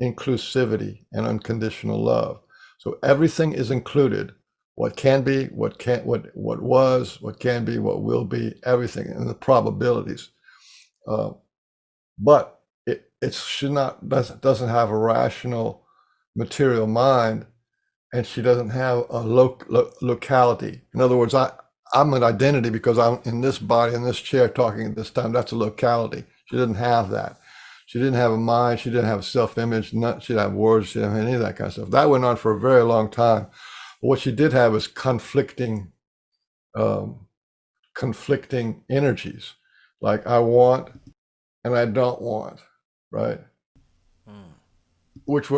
inclusivity and unconditional love. So everything is included. What can be, what was, what can be, what will be, everything, and the probabilities. But it should not, doesn't have a rational material mind, and she doesn't have a locality. In other words, I'm an identity because I'm in this body, in this chair, talking at this time. That's a locality. She didn't have that. She didn't have a mind. She didn't have a self-image. She didn't have words. She didn't have any of that kind of stuff. That went on for a very long time. But what she did have is conflicting energies, like I want and I don't want, right? Which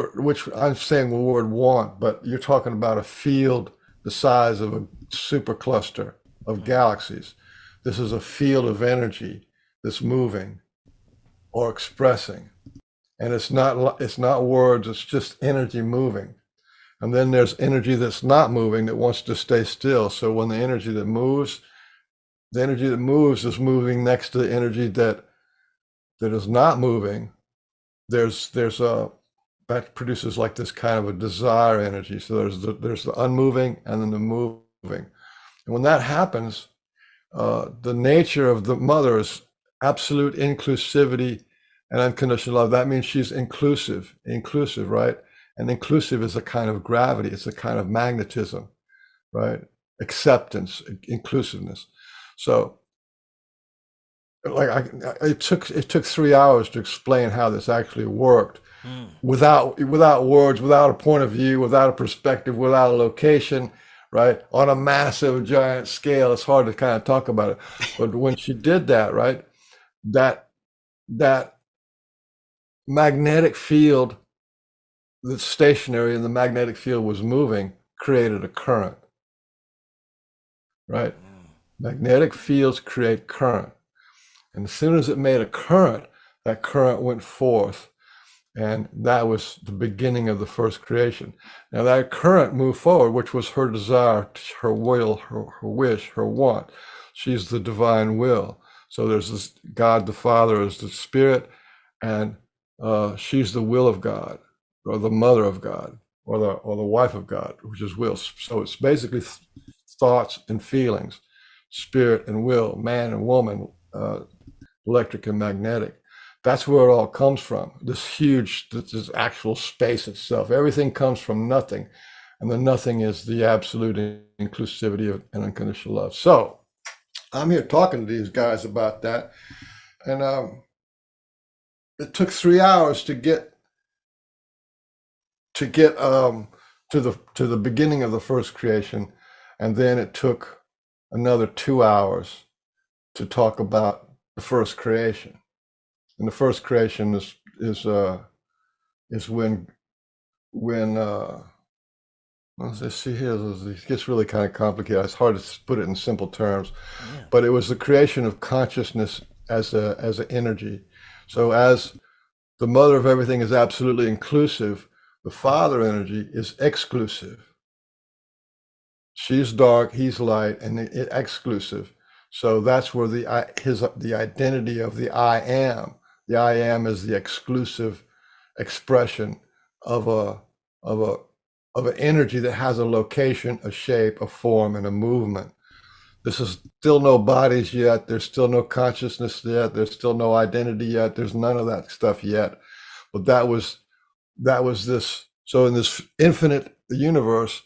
I'm saying the word want, but you're talking about a field the size of a supercluster of galaxies. This is a field of energy that's moving or expressing, and it's not words. It's just energy moving. And then there's energy that's not moving that wants to stay still. So when the energy that moves is moving next to the energy that is not moving. That produces like this kind of a desire energy. So there's the unmoving and then the moving. And when that happens, the nature of the mother is absolute inclusivity and unconditional love. That means she's inclusive, right? And inclusive is a kind of gravity. It's a kind of magnetism, right? Acceptance, inclusiveness. So like it took 3 hours to explain how this actually worked. Without words, without a point of view, without a perspective, without a location, right? On a massive, giant scale, it's hard to kind of talk about it. But when she did that, right, that magnetic field that's stationary and the magnetic field was moving created a current, right? Magnetic fields create current. And as soon as it made a current, that current went forth. And that was the beginning of the first creation. Now that current moved forward, which was her desire, her will, her wish, her want. She's the divine will. So there's this God the Father is the Spirit, and she's the will of God, or the mother of God, or the wife of God, which is will. So it's basically thoughts and feelings, spirit and will, man and woman, electric and magnetic. That's where it all comes from. This actual space itself. Everything comes from nothing. And the nothing is the absolute inclusivity and unconditional love. So I'm here talking to these guys about that. And it took 3 hours to get to the beginning of the first creation. And then it took another 2 hours to talk about the first creation. And the first creation is when let's see here, it gets really kind of complicated. It's hard to put it in simple terms, but it was the creation of consciousness as an energy. So as the mother of everything is absolutely inclusive, the father energy is exclusive. She's dark, he's light, and exclusive. So that's where the identity of the I am. The I am is the exclusive expression of an energy that has a location, a shape, a form, and a movement. This is still no bodies yet. There's still no consciousness yet. There's still no identity yet. There's none of that stuff yet. But that was this. So in this infinite universe,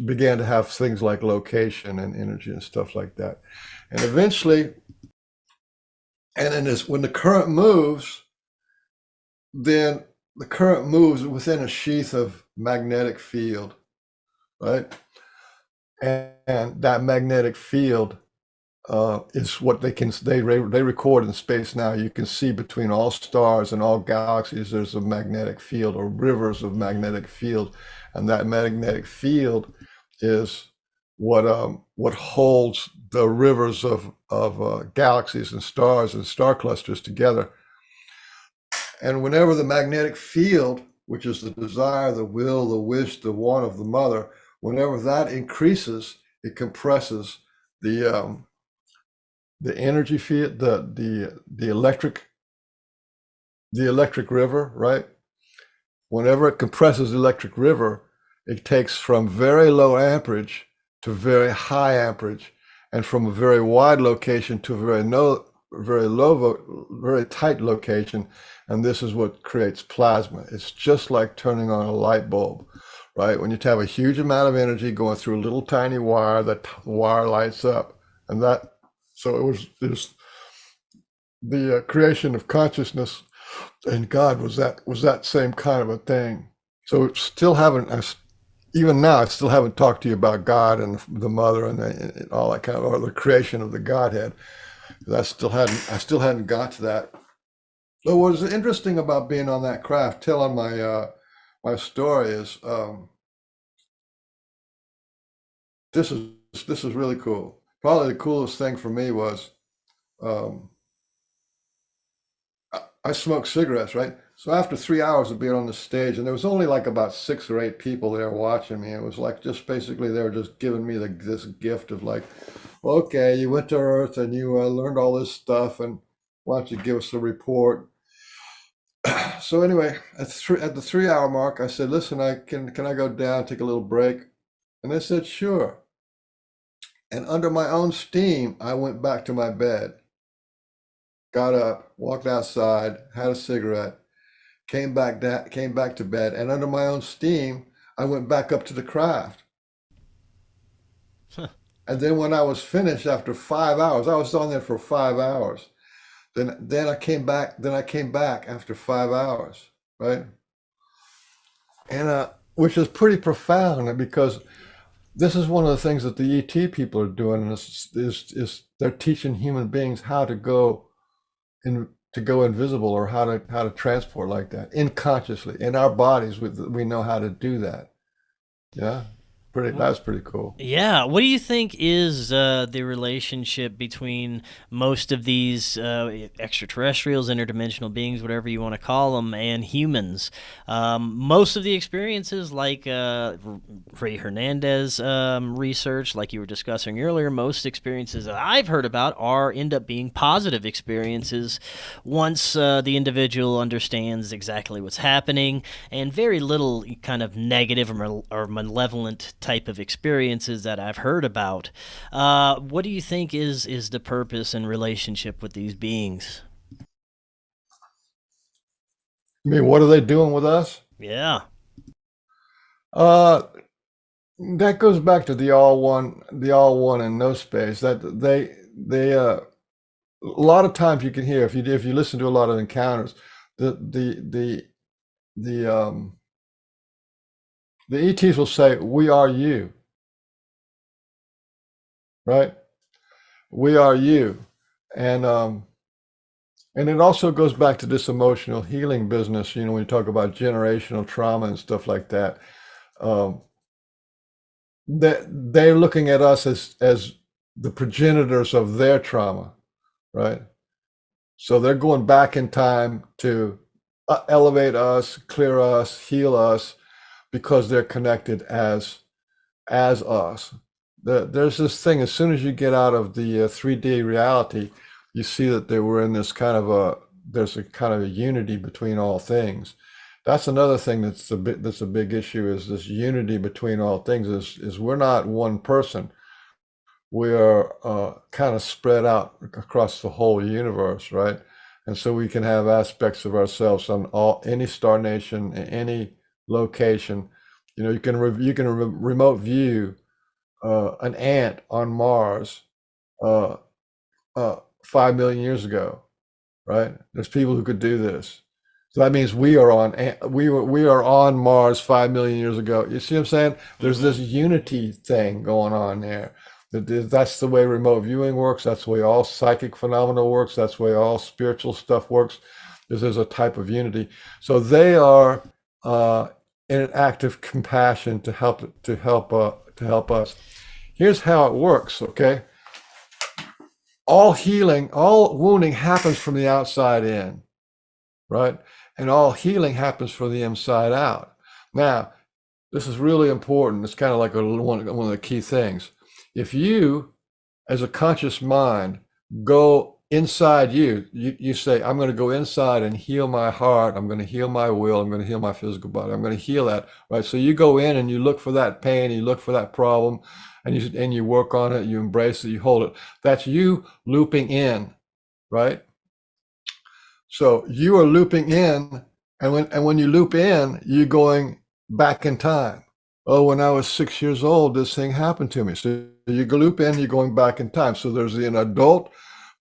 began to have things like location and energy and stuff like that. And eventually, when the current moves, then the current moves within a sheath of magnetic field, right? And that magnetic field is what they record in space now. You can see between all stars and all galaxies, there's a magnetic field or rivers of magnetic field, and that magnetic field is what holds the rivers of galaxies and stars and star clusters together. And whenever the magnetic field, which is the desire, the will, the wish, the want of the mother, whenever that increases, it compresses the energy field, the electric river, right? Whenever it compresses the electric river, it takes from very low amperage to very high amperage, and from a very wide location to a very tight location. And this is what creates plasma. It's just like turning on a light bulb, right? When you have a huge amount of energy going through a little tiny wire, that wire lights up. And so there's the creation of consciousness, and God was that same kind of a thing. So even now, I still haven't talked to you about God and the mother and all that kind of, or the creation of the Godhead. I still hadn't got to that. So what was interesting about being on that craft, telling my story, is this is really cool. Probably the coolest thing for me was I smoked cigarettes, right? So after 3 hours of being on the stage, and there was only like about 6 or 8 people there watching me, it was like just basically they were just giving me this gift of like, okay, you went to Earth and you learned all this stuff, and why don't you give us a report? So anyway, at the 3 hour mark, I said, listen, can I go down, take a little break? And they said, sure. And under my own steam, I went back to my bed, got up, walked outside, had a cigarette, came back to bed, and under my own steam, I went back up to the craft. And then when I was finished after 5 hours, I was on there for 5 hours. Then I came back. Then I came back after 5 hours, right? And which is pretty profound, because this is one of the things that the ET people are doing. Is they're teaching human beings how to go invisible, or how to transport like that unconsciously in our bodies. We know how to do that. Yeah. That's pretty cool. Yeah. What do you think is the relationship between most of these extraterrestrials, interdimensional beings, whatever you want to call them, and humans? Most of the experiences, like Ray Hernandez research, like you were discussing earlier, most experiences that I've heard about end up being positive experiences once the individual understands exactly what's happening, and very little kind of negative or malevolent type of experiences that I've heard about. What do you think is the purpose and relationship with these beings? I mean, what are they doing with us? Yeah. That goes back to the all one and no space. That they a lot of times you can hear, if you listen to a lot of encounters, the ETs will say, "We are you," right? We are you, and it also goes back to this emotional healing business. When you talk about generational trauma and stuff like that, they're looking at us as the progenitors of their trauma, right? So they're going back in time to elevate us, clear us, heal us, because they're connected as us. There's this thing, as soon as you get out of the 3D reality, you see that they were in this there's a kind of a unity between all things. That's another thing that's a big issue, is this unity between all things, is we're not one person. We are kind of spread out across the whole universe, right? And so we can have aspects of ourselves on any star nation, any location. You can remote view an ant on Mars 5 million years ago, right? There's people who could do this. So that means we are on Mars 5 million years ago. You see what I'm saying? There's this unity thing going on there. That's the way remote viewing works. That's the way all psychic phenomena works. That's the way all spiritual stuff works. There's a type of unity. So they are in an act of compassion to help us. Here's how it works. Okay, all healing, all wounding happens from the outside in, right? And all healing happens from the inside out. Now, this is really important. It's kind of like one of the key things. If you, as a conscious mind, go inside you say, I'm going to go inside and heal my heart. I'm going to heal my will. I'm going to heal my physical body. I'm going to heal that, right? So you go in and you look for that pain, you look for that problem, and you work on it, you embrace it, you hold it. That's you looping in, right? So you are looping in, and when you loop in, you're going back in time. Oh, when I was 6 years old, this thing happened to me. So you loop in, you're going back in time. So there's an adult,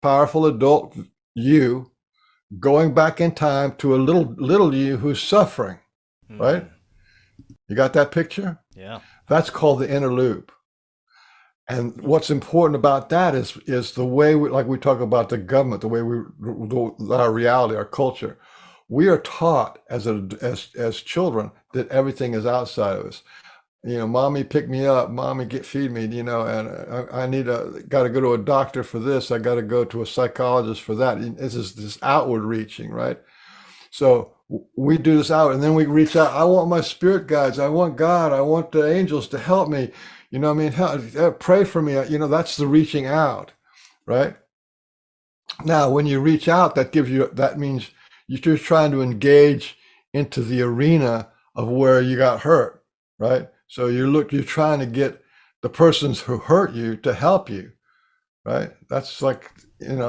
powerful adult you going back in time to a little you who's suffering, right? You got that picture? Yeah. That's called the inner loop. And what's important about that is the way like we talk about the government, the way our reality, our culture. We are taught as children that everything is outside of us. Mommy pick me up, mommy feed me, and I got to go to a doctor for this. I got to go to a psychologist for that. This is this outward reaching, right? So we do this out, and then we reach out. I want my spirit guides. I want God. I want the angels to help me. Pray for me. That's the reaching out, right? Now, when you reach out, that means you're trying to engage into the arena of where you got hurt, right? So you're trying to get the persons who hurt you to help you, right? That's like, and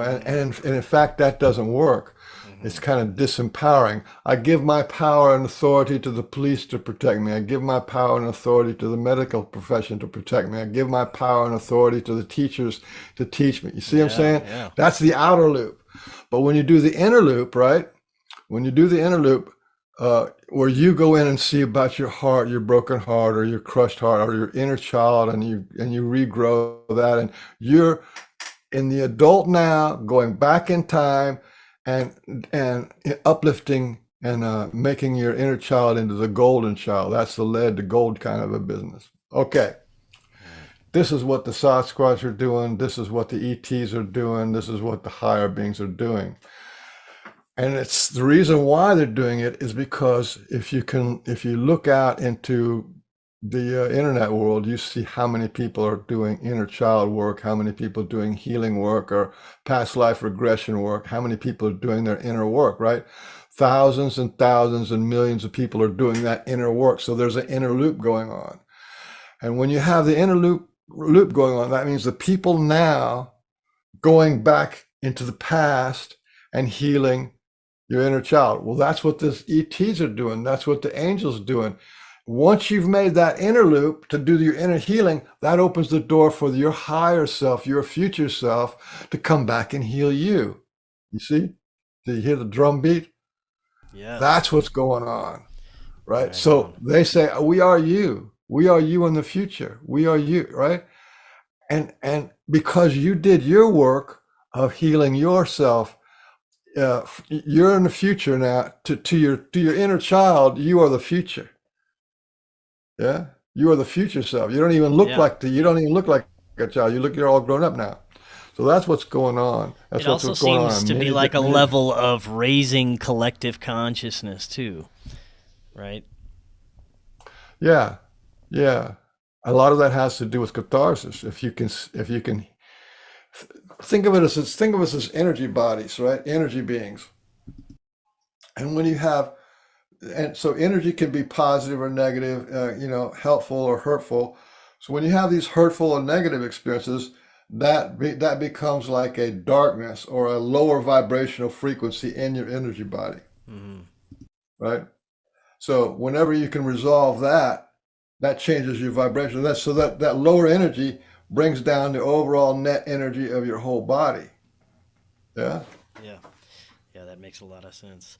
in fact, that doesn't work. It's kind of disempowering. I give my power and authority to the police to protect me. I give my power and authority to the medical profession to protect me. I give my power and authority to the teachers to teach me. You see what I'm saying? Yeah. That's the outer loop. But when you do the inner loop, right? When you do the inner loop, where you go in and see about your heart, your broken heart, or your crushed heart, or your inner child, and you regrow that, and you're in the adult now, going back in time, and uplifting and making your inner child into the golden child. That's the lead to gold kind of a business. Okay, this is what the Sasquatch are doing. This is what the ETs are doing. This is what the higher beings are doing. And it's the reason why they're doing it is because if you look out into the internet world, you see how many people are doing inner child work, how many people are doing healing work or past life regression work, how many people are doing their inner work, right? Thousands and thousands and millions of people are doing that inner work. So there's an inner loop going on. And when you have the inner loop going on, that means the people now going back into the past and healing your inner child. Well, that's what the ETs are doing. That's what the angels are doing. Once you've made that inner loop to do your inner healing, that opens the door for your higher self, your future self, to come back and heal you. You see? Do you hear the drum beat? Yeah. That's what's going on, right? So they say, we are you. We are you in the future. We are you, right? And because you did your work of healing yourself, you're in the future now. To your inner child, you are the future. Yeah, you are the future self. You don't even look like a child. You're all grown up now. So that's what's going on. That's it also what's going seems on. to be like a level of raising collective consciousness too, right? Yeah, yeah. A lot of that has to do with catharsis. If you can think of us as energy bodies, right? Energy beings. And when you have, and so energy can be positive or negative, helpful or hurtful. So when you have these hurtful or negative experiences, that becomes like a darkness or a lower vibrational frequency in your energy body, right? So whenever you can resolve that, that changes your vibration. That lower energy brings down the overall net energy of your whole body. Yeah. Yeah, that makes a lot of sense.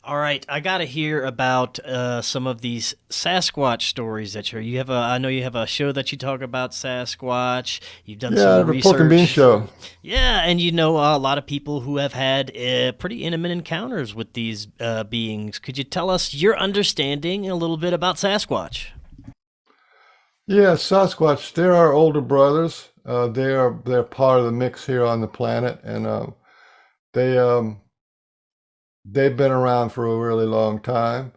All right, I got to hear about some of these Sasquatch stories that you have. I know you have a show that you talk about Sasquatch. You've done Yeah, some the Pork and Bean research. Show. Yeah, and you know a lot of people who have had pretty intimate encounters with these beings. Could you tell us your understanding a little bit about Sasquatch? Yeah, Sasquatch, they're our older brothers. They're part of the mix here on the planet, and they they've been around for a really long time,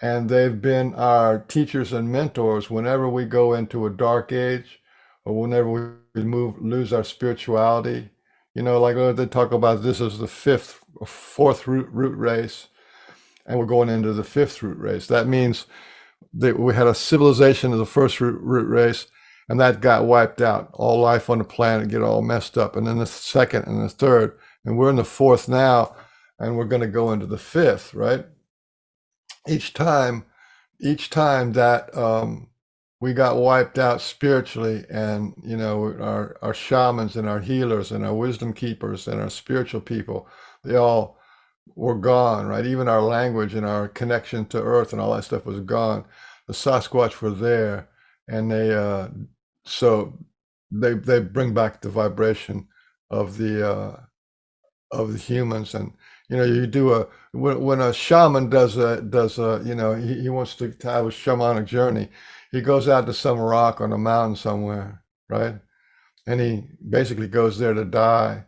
and they've been our teachers and mentors whenever we go into a dark age, or whenever we lose our spirituality. You know, like they talk about this is the fourth root race, and we're going into the fifth root race. That means that we had a civilization of the first root race, and that got wiped out. All life on the planet get all messed up, and then the second and the third, and we're in the fourth now, and we're going to go into the fifth, right? Each time, that we got wiped out spiritually, and you know, our shamans and our healers and our wisdom keepers and our spiritual people, they all were gone, right? Even our language and our connection to earth and all that stuff was gone. The Sasquatch were there, and so they bring back the vibration of the humans. And you know, you do when a shaman does a you know, he wants to have a shamanic journey. He goes out to some rock on a mountain somewhere, right? And he basically goes there to die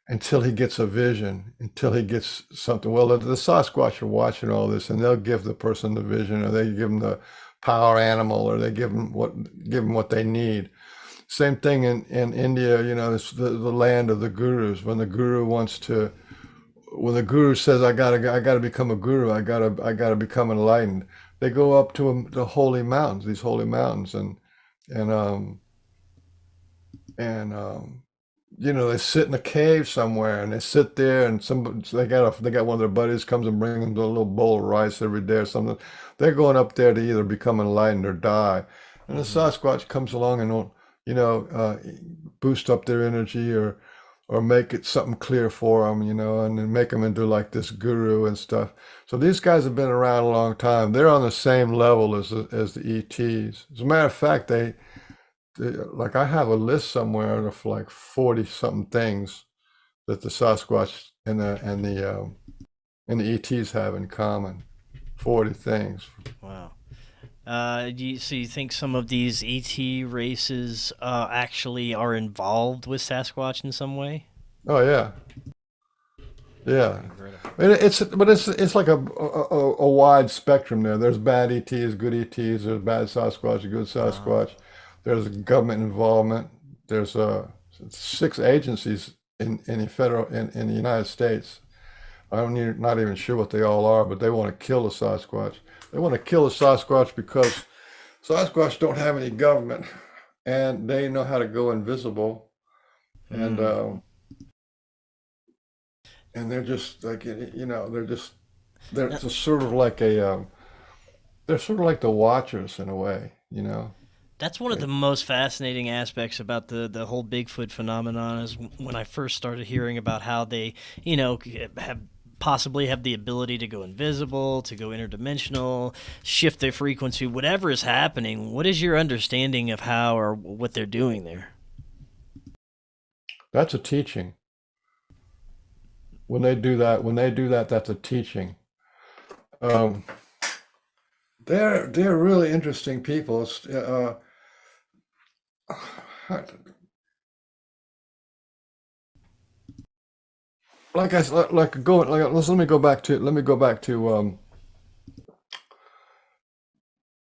until he gets a vision, until he gets something. Well, the Sasquatch are watching all this, and they'll give the person the vision, or they give them the power animal, or they give them what they need. Same thing in India. You know, it's the land of the gurus. When the guru says, I gotta become a guru, I gotta become enlightened, they go up to the holy mountains, these holy mountains, and you know, they sit in a cave somewhere, and they sit there, and they got one of their buddies comes and brings them a little bowl of rice every day or something. They're going up there to either become enlightened or die. And the Sasquatch comes along and will, you know, boost up their energy, or make it something clear for them, you know, and then make them into like this guru and stuff. So these guys have been around a long time. They're on the same level as the ETs. As a matter of fact, like I have a list somewhere of like 40 something things that the Sasquatch and the ETs have in common. 40 things. Wow. So you think some of these ET races actually are involved with Sasquatch in some way? Oh yeah, yeah. Incredible. It's like a wide spectrum there. There's bad ETs, good ETs. There's bad Sasquatch, good Sasquatch. There's government involvement. There's 6 agencies in the United States. Not even sure what they all are, but they want to kill the Sasquatch. They want to kill the Sasquatch because Sasquatch don't have any government, and they know how to go invisible, and they're just like, you know, they're just sort of like they're sort of like the Watchers in a way, you know. That's one of the most fascinating aspects about the whole Bigfoot phenomenon is when I first started hearing about how they, you know, possibly have the ability to go invisible, to go interdimensional, shift their frequency, whatever is happening. What is your understanding of how or what they're doing there? That's a teaching. When they do that, that's a teaching. Um, they're really interesting people. Like I s- like go like let me go back to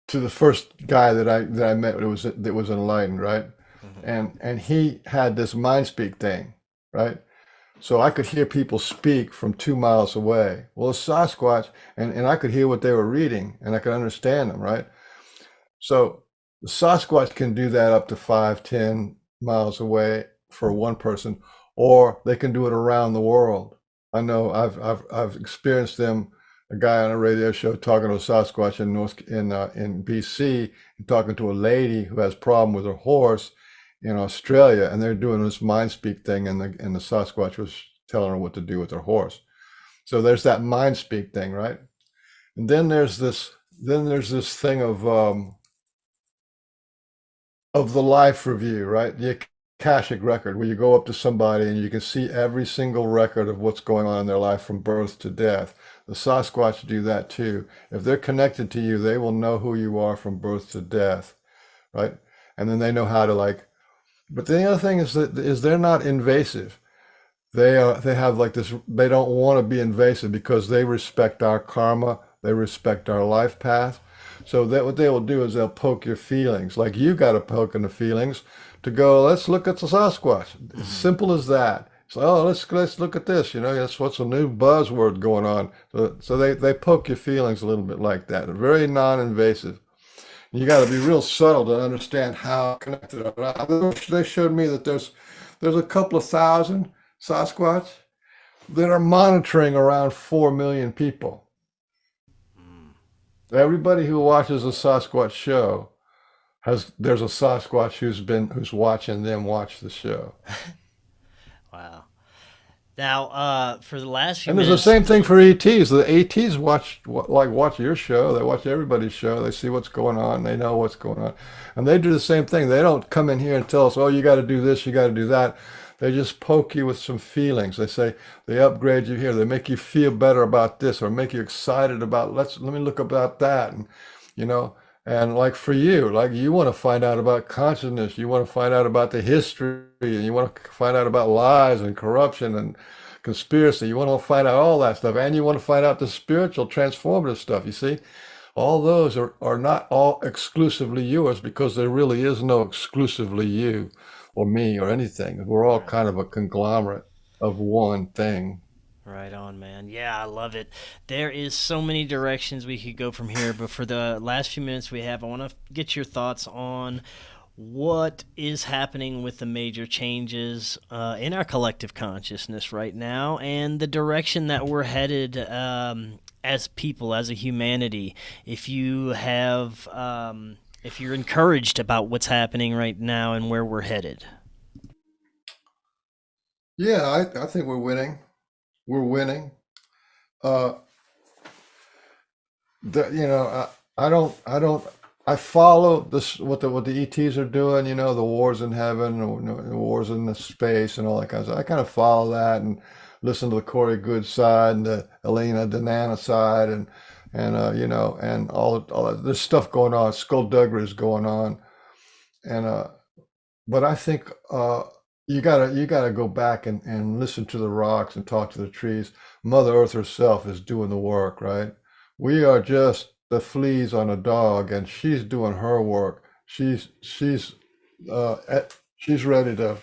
the first guy that I met that was enlightened, right? Hmm. And he had this mind speak thing, right? So I could hear people speak from 2 miles away. Well, a Sasquatch, and I could hear what they were reading, and I could understand them, right? So the Sasquatch can do that up to 5, 10 miles away for one person, or they can do it around the world. I know I've experienced them. A guy on a radio show talking to a Sasquatch in BC, and talking to a lady who has a problem with her horse in Australia, and they're doing this mind speak thing, and the Sasquatch was telling her what to do with her horse. So there's that mind speak thing, right? And then there's this thing of the life review, right? The Akashic record, where you go up to somebody and you can see every single record of what's going on in their life from birth to death. The Sasquatch do that too. If they're connected to you, they will know who you are from birth to death, right? And then they know how to like. But the other thing is they're not invasive. They have like this. They don't want to be invasive because they respect our karma. They respect our life path. So that what they will do is they'll poke your feelings, like you got to poke in the feelings to go. Let's look at the Sasquatch. It's simple as that. So oh, let's look at this. That's what's a new buzzword going on. So they poke your feelings a little bit like that. Very non-invasive. You got to be real subtle to understand how connected they are. They showed me that there's a couple of thousand Sasquatch that are monitoring around 4 million people. Everybody who watches a Sasquatch show there's a Sasquatch who's watching them watch the show. Wow. Now, for the last few And there's the minutes, same thing for ETs. The ETs watch your show. They watch everybody's show. They see what's going on. They know what's going on, and they do the same thing. They don't come in here and tell us, "Oh, you got to do this, you got to do that." They just poke you with some feelings. They say they upgrade you here. They make you feel better about this, or make you excited about let me look about that, and you know. And like for you, like you want to find out about consciousness, you want to find out about the history, and you want to find out about lies and corruption and conspiracy. You want to find out all that stuff, and you want to find out the spiritual transformative stuff. You see, all those are not all exclusively yours because there really is no exclusively you or me or anything. We're all right, kind of a conglomerate of one thing. right on, man. Yeah, I love it. There is so many directions we could go from here, but for the last few minutes we have, I want to get your thoughts on what is happening with the major changes in our collective consciousness right now and the direction that we're headed as people, as a humanity. If you're encouraged about what's happening right now and where we're headed. Yeah, I think we're winning. We're winning. Uh, I follow this what the ETs are doing. The wars in heaven, or, the wars in the space, and all that kind of stuff. I kind of follow that and listen to the Cory Hughes side and the Elena Danana side, and all that. There's stuff going on. Skullduggery is going on, and but I think you gotta go back and listen to the rocks and talk to the trees. Mother Earth herself is doing the work, right? We are just the fleas on a dog, and she's doing her work. She's ready to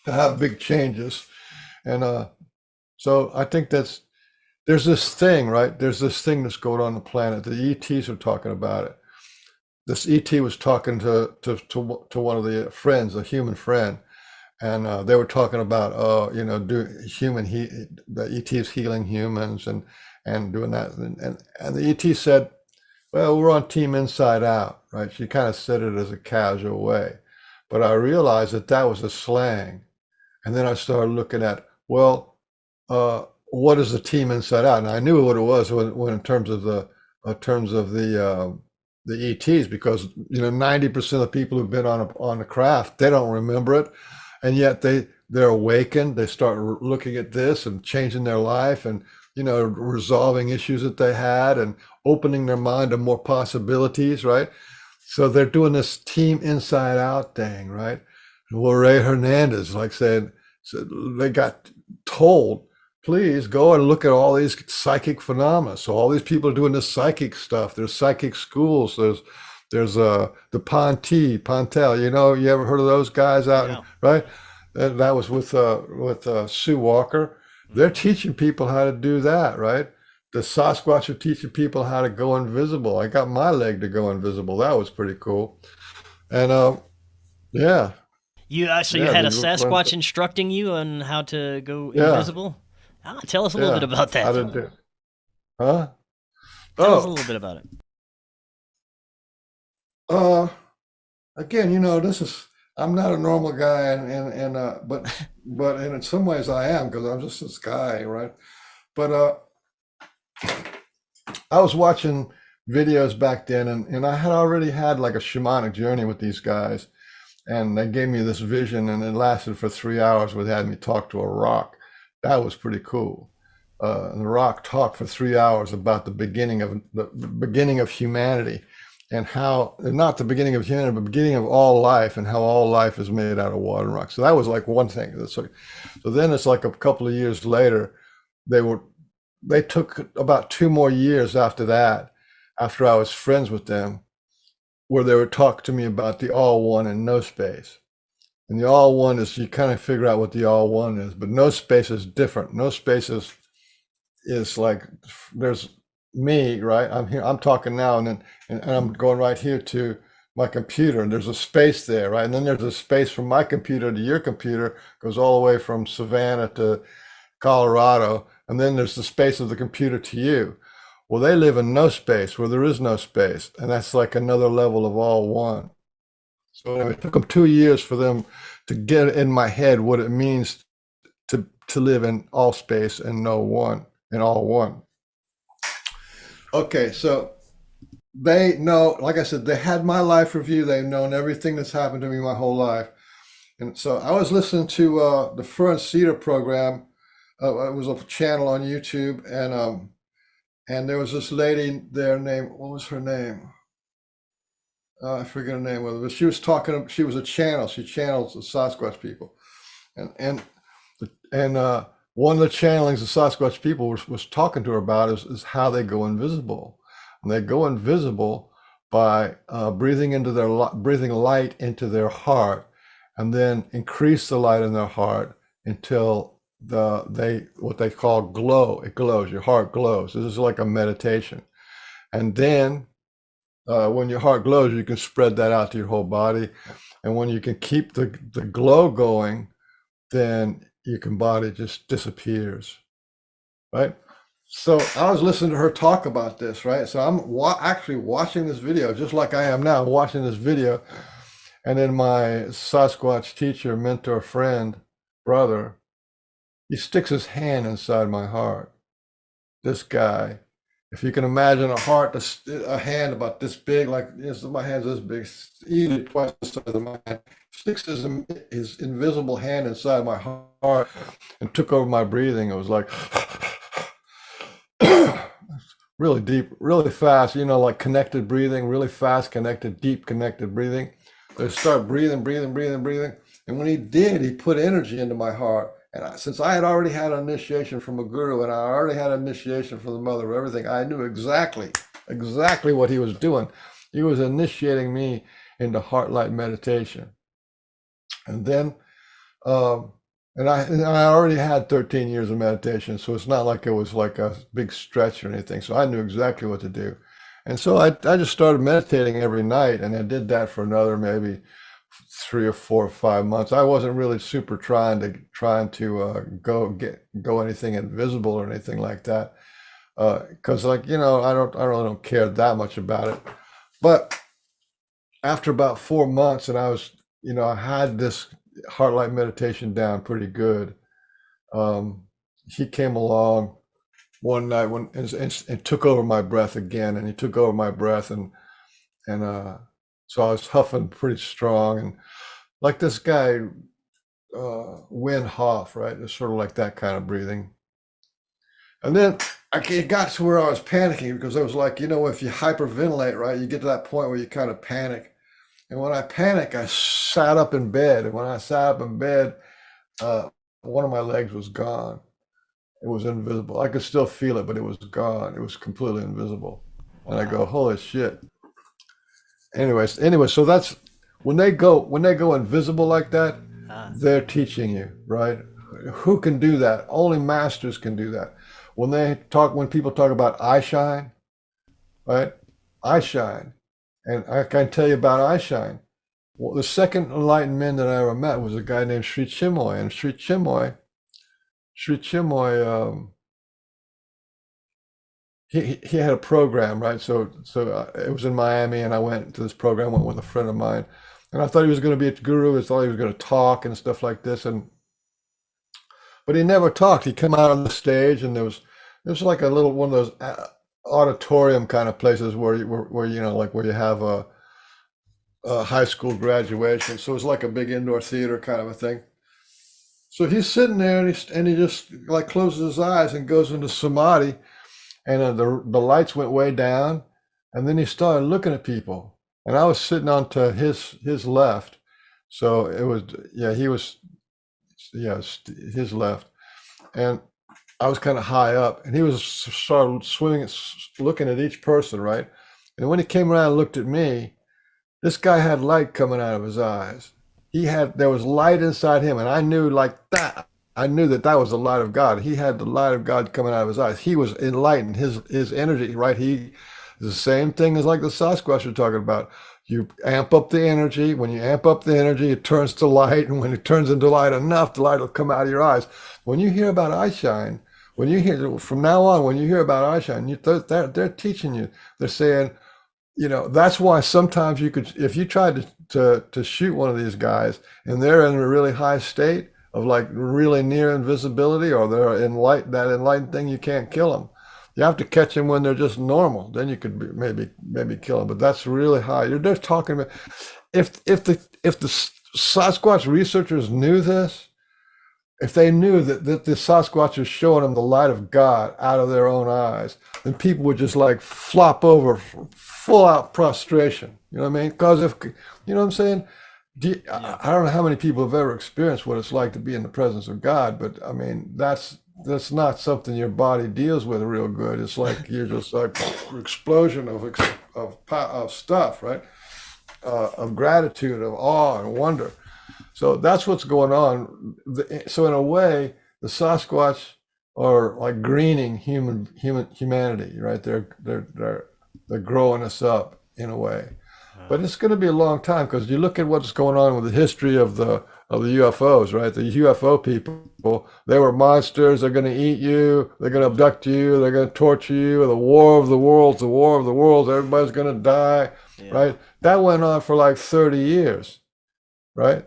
have big changes, and so I think there's this thing, right? There's this thing that's going on the planet. The ETs are talking about it. This ET was talking to one of the friends, a human friend, and they were talking about do the ETs healing humans and doing that, and the ET said, well, we're on Team Inside Out, right? She kind of said it as a casual way, but I realized that was a slang, and then I started looking at, well, what is the Team Inside Out, and I knew what it was when in terms of the ETs, because 90% of the people who've been on the craft, they don't remember it, and yet they're awakened. They start looking at this and changing their life, and resolving issues that they had, and opening their mind to more possibilities, right? So they're doing this Team Inside Out thing, right? Well, Ray Hernandez, like said, so they got told, please go and look at all these psychic phenomena. So all these people are doing this psychic stuff. There's psychic schools. There's the Pontel. You ever heard of those guys out, Yeah. right? That was with Sue Walker. They're teaching people how to do that, right? The Sasquatch are teaching people how to go invisible. I got my leg to go invisible. That was pretty cool. And yeah, So you yeah, had they a learned. Sasquatch instructing you on how to go Yeah, invisible? Tell us a little bit yeah. about How that. to do? Huh? Tell us a Oh, little bit about it. uh, again, this is I'm not a normal guy, and but in some ways I am, because I'm just this guy, right? But I was watching videos back then, and I had already had like a shamanic journey with these guys, and they gave me this vision, and it lasted for 3 hours where they had me talk to a rock. That was pretty cool. And the rock talked for 3 hours about the beginning of humanity, and how, not the beginning of humanity, but the beginning of all life, and how all life is made out of water and rock. So that was like one thing. So then it's like a couple of years later, they took about 2 more years after that, after I was friends with them, where they would talk to me about the all one and no space. And the all one is, you kind of figure out what the all one is, but no space is different. No space is like, there's me, right? I'm here, I'm talking now, and I'm going right here to my computer, and there's a space there, right? And then there's a space from my computer to your computer, goes all the way from Savannah to Colorado, and then there's the space of the computer to you. Well, they live in no space, where there is no space, and that's like another level of all one. So anyway, it took them 2 years for them to get in my head what it means to live in all space and no one, in all one. Okay, so they know, like I said, they had my life review. They've known everything that's happened to me my whole life. And so I was listening to the Fur and Cedar program. It was a channel on YouTube, and there was this lady there named, what was her name? I forget her name, but she was talking. She was a channel. She channels the Sasquatch people, and one of the channelings the Sasquatch people was talking to her about is how they go invisible, and they go invisible by breathing light into their heart, and then increase the light in their heart until what they call glow. It glows. Your heart glows. This is like a meditation, and then when your heart glows, you can spread that out to your whole body, and when you can keep the glow going, then your body just disappears, right? So I was listening to her talk about this, right? So I'm actually watching this video, just like I am now, watching this video, and then my Sasquatch teacher, mentor, friend, brother, he sticks his hand inside my heart. This guy, if you can imagine a hand about this big, like this, my hand's this big, easily twice the size of my hand, sticks his invisible hand inside my heart and took over my breathing. It was like really deep, really fast, like connected breathing, really fast, connected, deep connected breathing. They start breathing. And when he did, he put energy into my heart. And since I had already had an initiation from a guru, and I already had an initiation from the mother of everything, I knew exactly what he was doing. He was initiating me into heart light meditation. And then, and I already had 13 years of meditation, so it's not like it was like a big stretch or anything. So I knew exactly what to do. And so I just started meditating every night, and I did that for another maybe 3 or 4 or 5 months. I wasn't really super trying to go anything invisible or anything like that, because I really don't care that much about it. But after about 4 months, and I had this heart light meditation down pretty good. He came along one night and took over my breath again, and he took over my breath, and so I was huffing pretty strong, and like this guy, Wim Hof, right? It's sort of like that kind of breathing. And then it got to where I was panicking, because I was like, if you hyperventilate, right, you get to that point where you kind of panic. And when I panic, I sat up in bed. And when I sat up in bed, one of my legs was gone. It was invisible. I could still feel it, but it was gone. It was completely invisible. And I go, holy shit. Anyway, so that's when they go invisible like that, they're teaching you, right? Who can do that? Only masters can do that. When people talk about I shine, right? I shine. And I can tell you about I shine. Well, the second enlightened man that I ever met was a guy named Sri Chinmoy, and Sri Chinmoy, he had a program, right? So it was in Miami, and I went to this program, went with a friend of mine, and I thought he was going to be a guru. I thought he was going to talk and stuff like this, but he never talked. He came out on the stage, and there was it was like a little one of those auditorium kind of places where you know, like where you have a high school graduation. So it's like a big indoor theater kind of a thing. So he's sitting there and he just like closes his eyes and goes into samadhi, and the lights went way down, and then he started looking at people, and I was sitting on to his left, so it was he was his left, and I was kind of high up, and he was started swimming, looking at each person, right, and when he came around and looked at me, this guy had light coming out of his eyes. There was light inside him, and I knew like that. I knew that was the light of God. He had the light of God coming out of his eyes. He was enlightened. His energy, right? He is the same thing as like the Sasquatch you're talking about. You amp up the energy. When you amp up the energy, it turns to light, and when it turns into light enough, the light will come out of your eyes. When you hear about eye shine, when you hear from now on, when you hear about eye shine, they're teaching you. They're saying, you know, that's why sometimes you could, if you tried to shoot one of these guys and they're in a really high state of like really near invisibility, or they're in light, that enlightened thing, you can't kill them. You have to catch them when they're just normal. Then you could maybe kill them. But that's really high. They're talking about if the Sasquatch researchers knew this, if they knew that the Sasquatch is showing them the light of God out of their own eyes, then people would just like flop over, full out prostration. You know what I mean? Because if, you know what I'm saying? I don't know how many people have ever experienced what it's like to be in the presence of God, but I mean, that's not something your body deals with real good. It's like you're just like explosion of stuff, right? Of gratitude, of awe and wonder. So that's what's going on. So in a way, the Sasquatch are like greening humanity, right? They're growing us up in a way. But it's going to be a long time, because you look at what's going on with the history of the UFOs, right? The UFO people, they were monsters. They're going to eat you. They're going to abduct you. They're going to torture you. The war of the worlds, the war of the worlds. Everybody's going to die, right? That went on for like 30 years, right?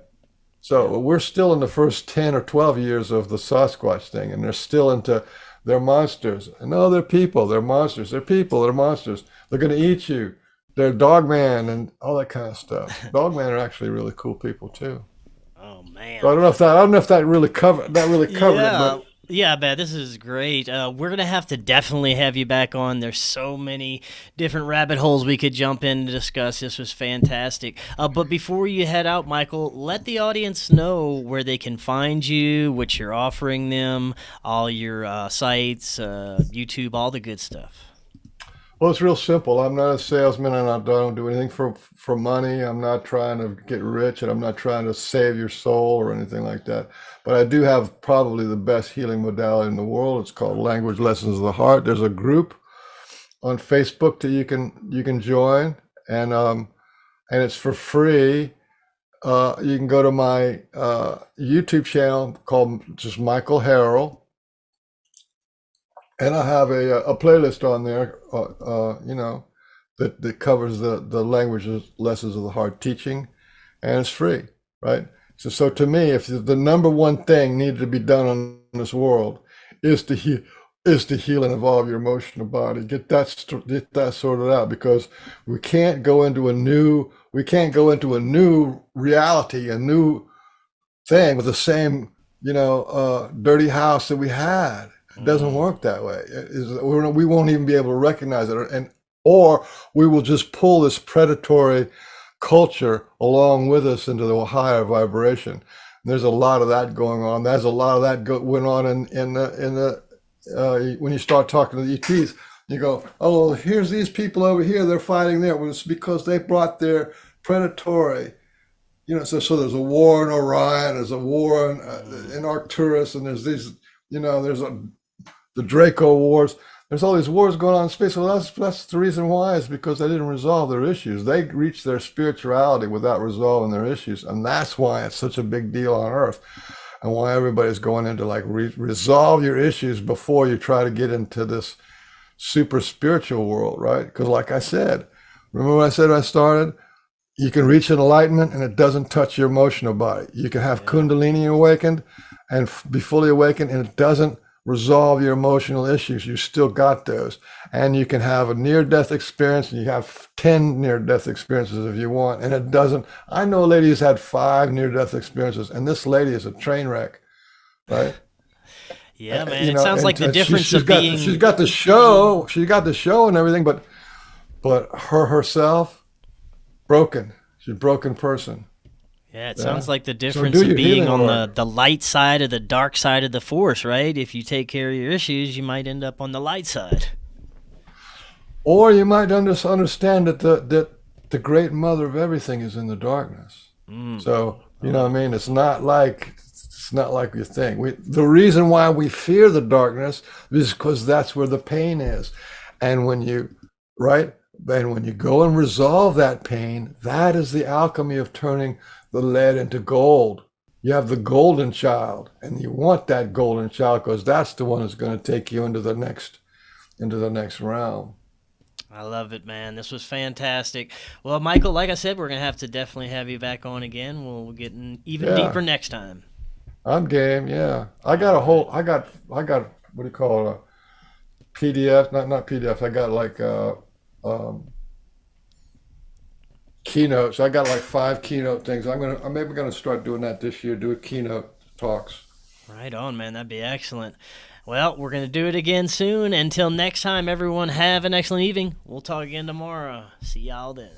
So we're still in the first 10 or 12 years of the Sasquatch thing, and they're still into, they're monsters. No, they're people. They're monsters. They're people. They're monsters. They're going to eat you. They're dogman and all that kind of stuff. Dogman are actually really cool people too. Oh man! So I don't know if that really covered it. But yeah, man, this is great. We're gonna have to definitely have you back on. There's so many different rabbit holes we could jump in to discuss. This was fantastic. But before you head out, Michael, let the audience know where they can find you, what you're offering them, all your sites, YouTube, all the good stuff. Well, it's real simple. I'm not a salesman, and I don't do anything for money. I'm not trying to get rich, and I'm not trying to save your soul or anything like that. But I do have probably the best healing modality in the world. It's called Language Lessons of the Heart. There's a group on Facebook that you can join, and it's for free. You can go to my YouTube channel called just Michael Harrell. And I have a playlist on there, you know, that covers the Language Lessons of the Heart teaching, and it's free, right? So to me, if the number one thing needed to be done on this world is to heal and evolve your emotional body, get that sorted out, because we can't go into a new reality, a new thing with the same, you know, dirty house that we had. It doesn't work that way. We won't even be able to recognize it, or we will just pull this predatory culture along with us into the higher vibration. And there's a lot of that going on. There's a lot of that went on in the when you start talking to the ETs. You go, oh, here's these people over here. They're fighting there. Well, it's because they brought their predatory. You know, so there's a war in Orion. There's a war in Arcturus, and there's these. You know, there's the Draco Wars. There's all these wars going on in space. Well, that's the reason why, is because they didn't resolve their issues. They reached their spirituality without resolving their issues, and that's why it's such a big deal on Earth, and why everybody's going into like resolve your issues before you try to get into this super spiritual world, right? Because like I said, remember what I said when I started? You can reach an enlightenment, and it doesn't touch your emotional body. You can have Kundalini awakened and be fully awakened, and it doesn't resolve your emotional issues, you still got those. And you can have a near-death experience, and you have 10 near-death experiences if you want. And it doesn't, I know a lady who's had 5 near-death experiences, and this lady is a train wreck, right? Yeah, man. You It know, sounds like the difference of being. She's got the show, and everything, but herself, broken. She's a broken person. Yeah, it sounds like the So difference do of your being healing on work. the light side of the dark side of the force, right? If you take care of your issues, you might end up on the light side. Or you might understand that the great mother of everything is in the darkness. So, you know what I mean? It's not like you think. The reason why we fear the darkness is because that's where the pain is. And when you go and resolve that pain, that is the alchemy of turning the lead into gold. You have the golden child, and you want that golden child because that's the one that's going to take you into the next realm. I love it, man. This was fantastic. Well, Michael, like I said, we're going to have to definitely have you back on again. We'll get in even deeper next time. I'm game, yeah. I got what do you call it? A PDF, not PDF. I got like keynotes. I got like 5 keynote things. I'm maybe gonna start doing that this year. Do keynote talks. Right on, man. That'd be excellent. Well, we're going to do it again soon. Until next time, everyone, have an excellent evening. We'll talk again tomorrow. See y'all then.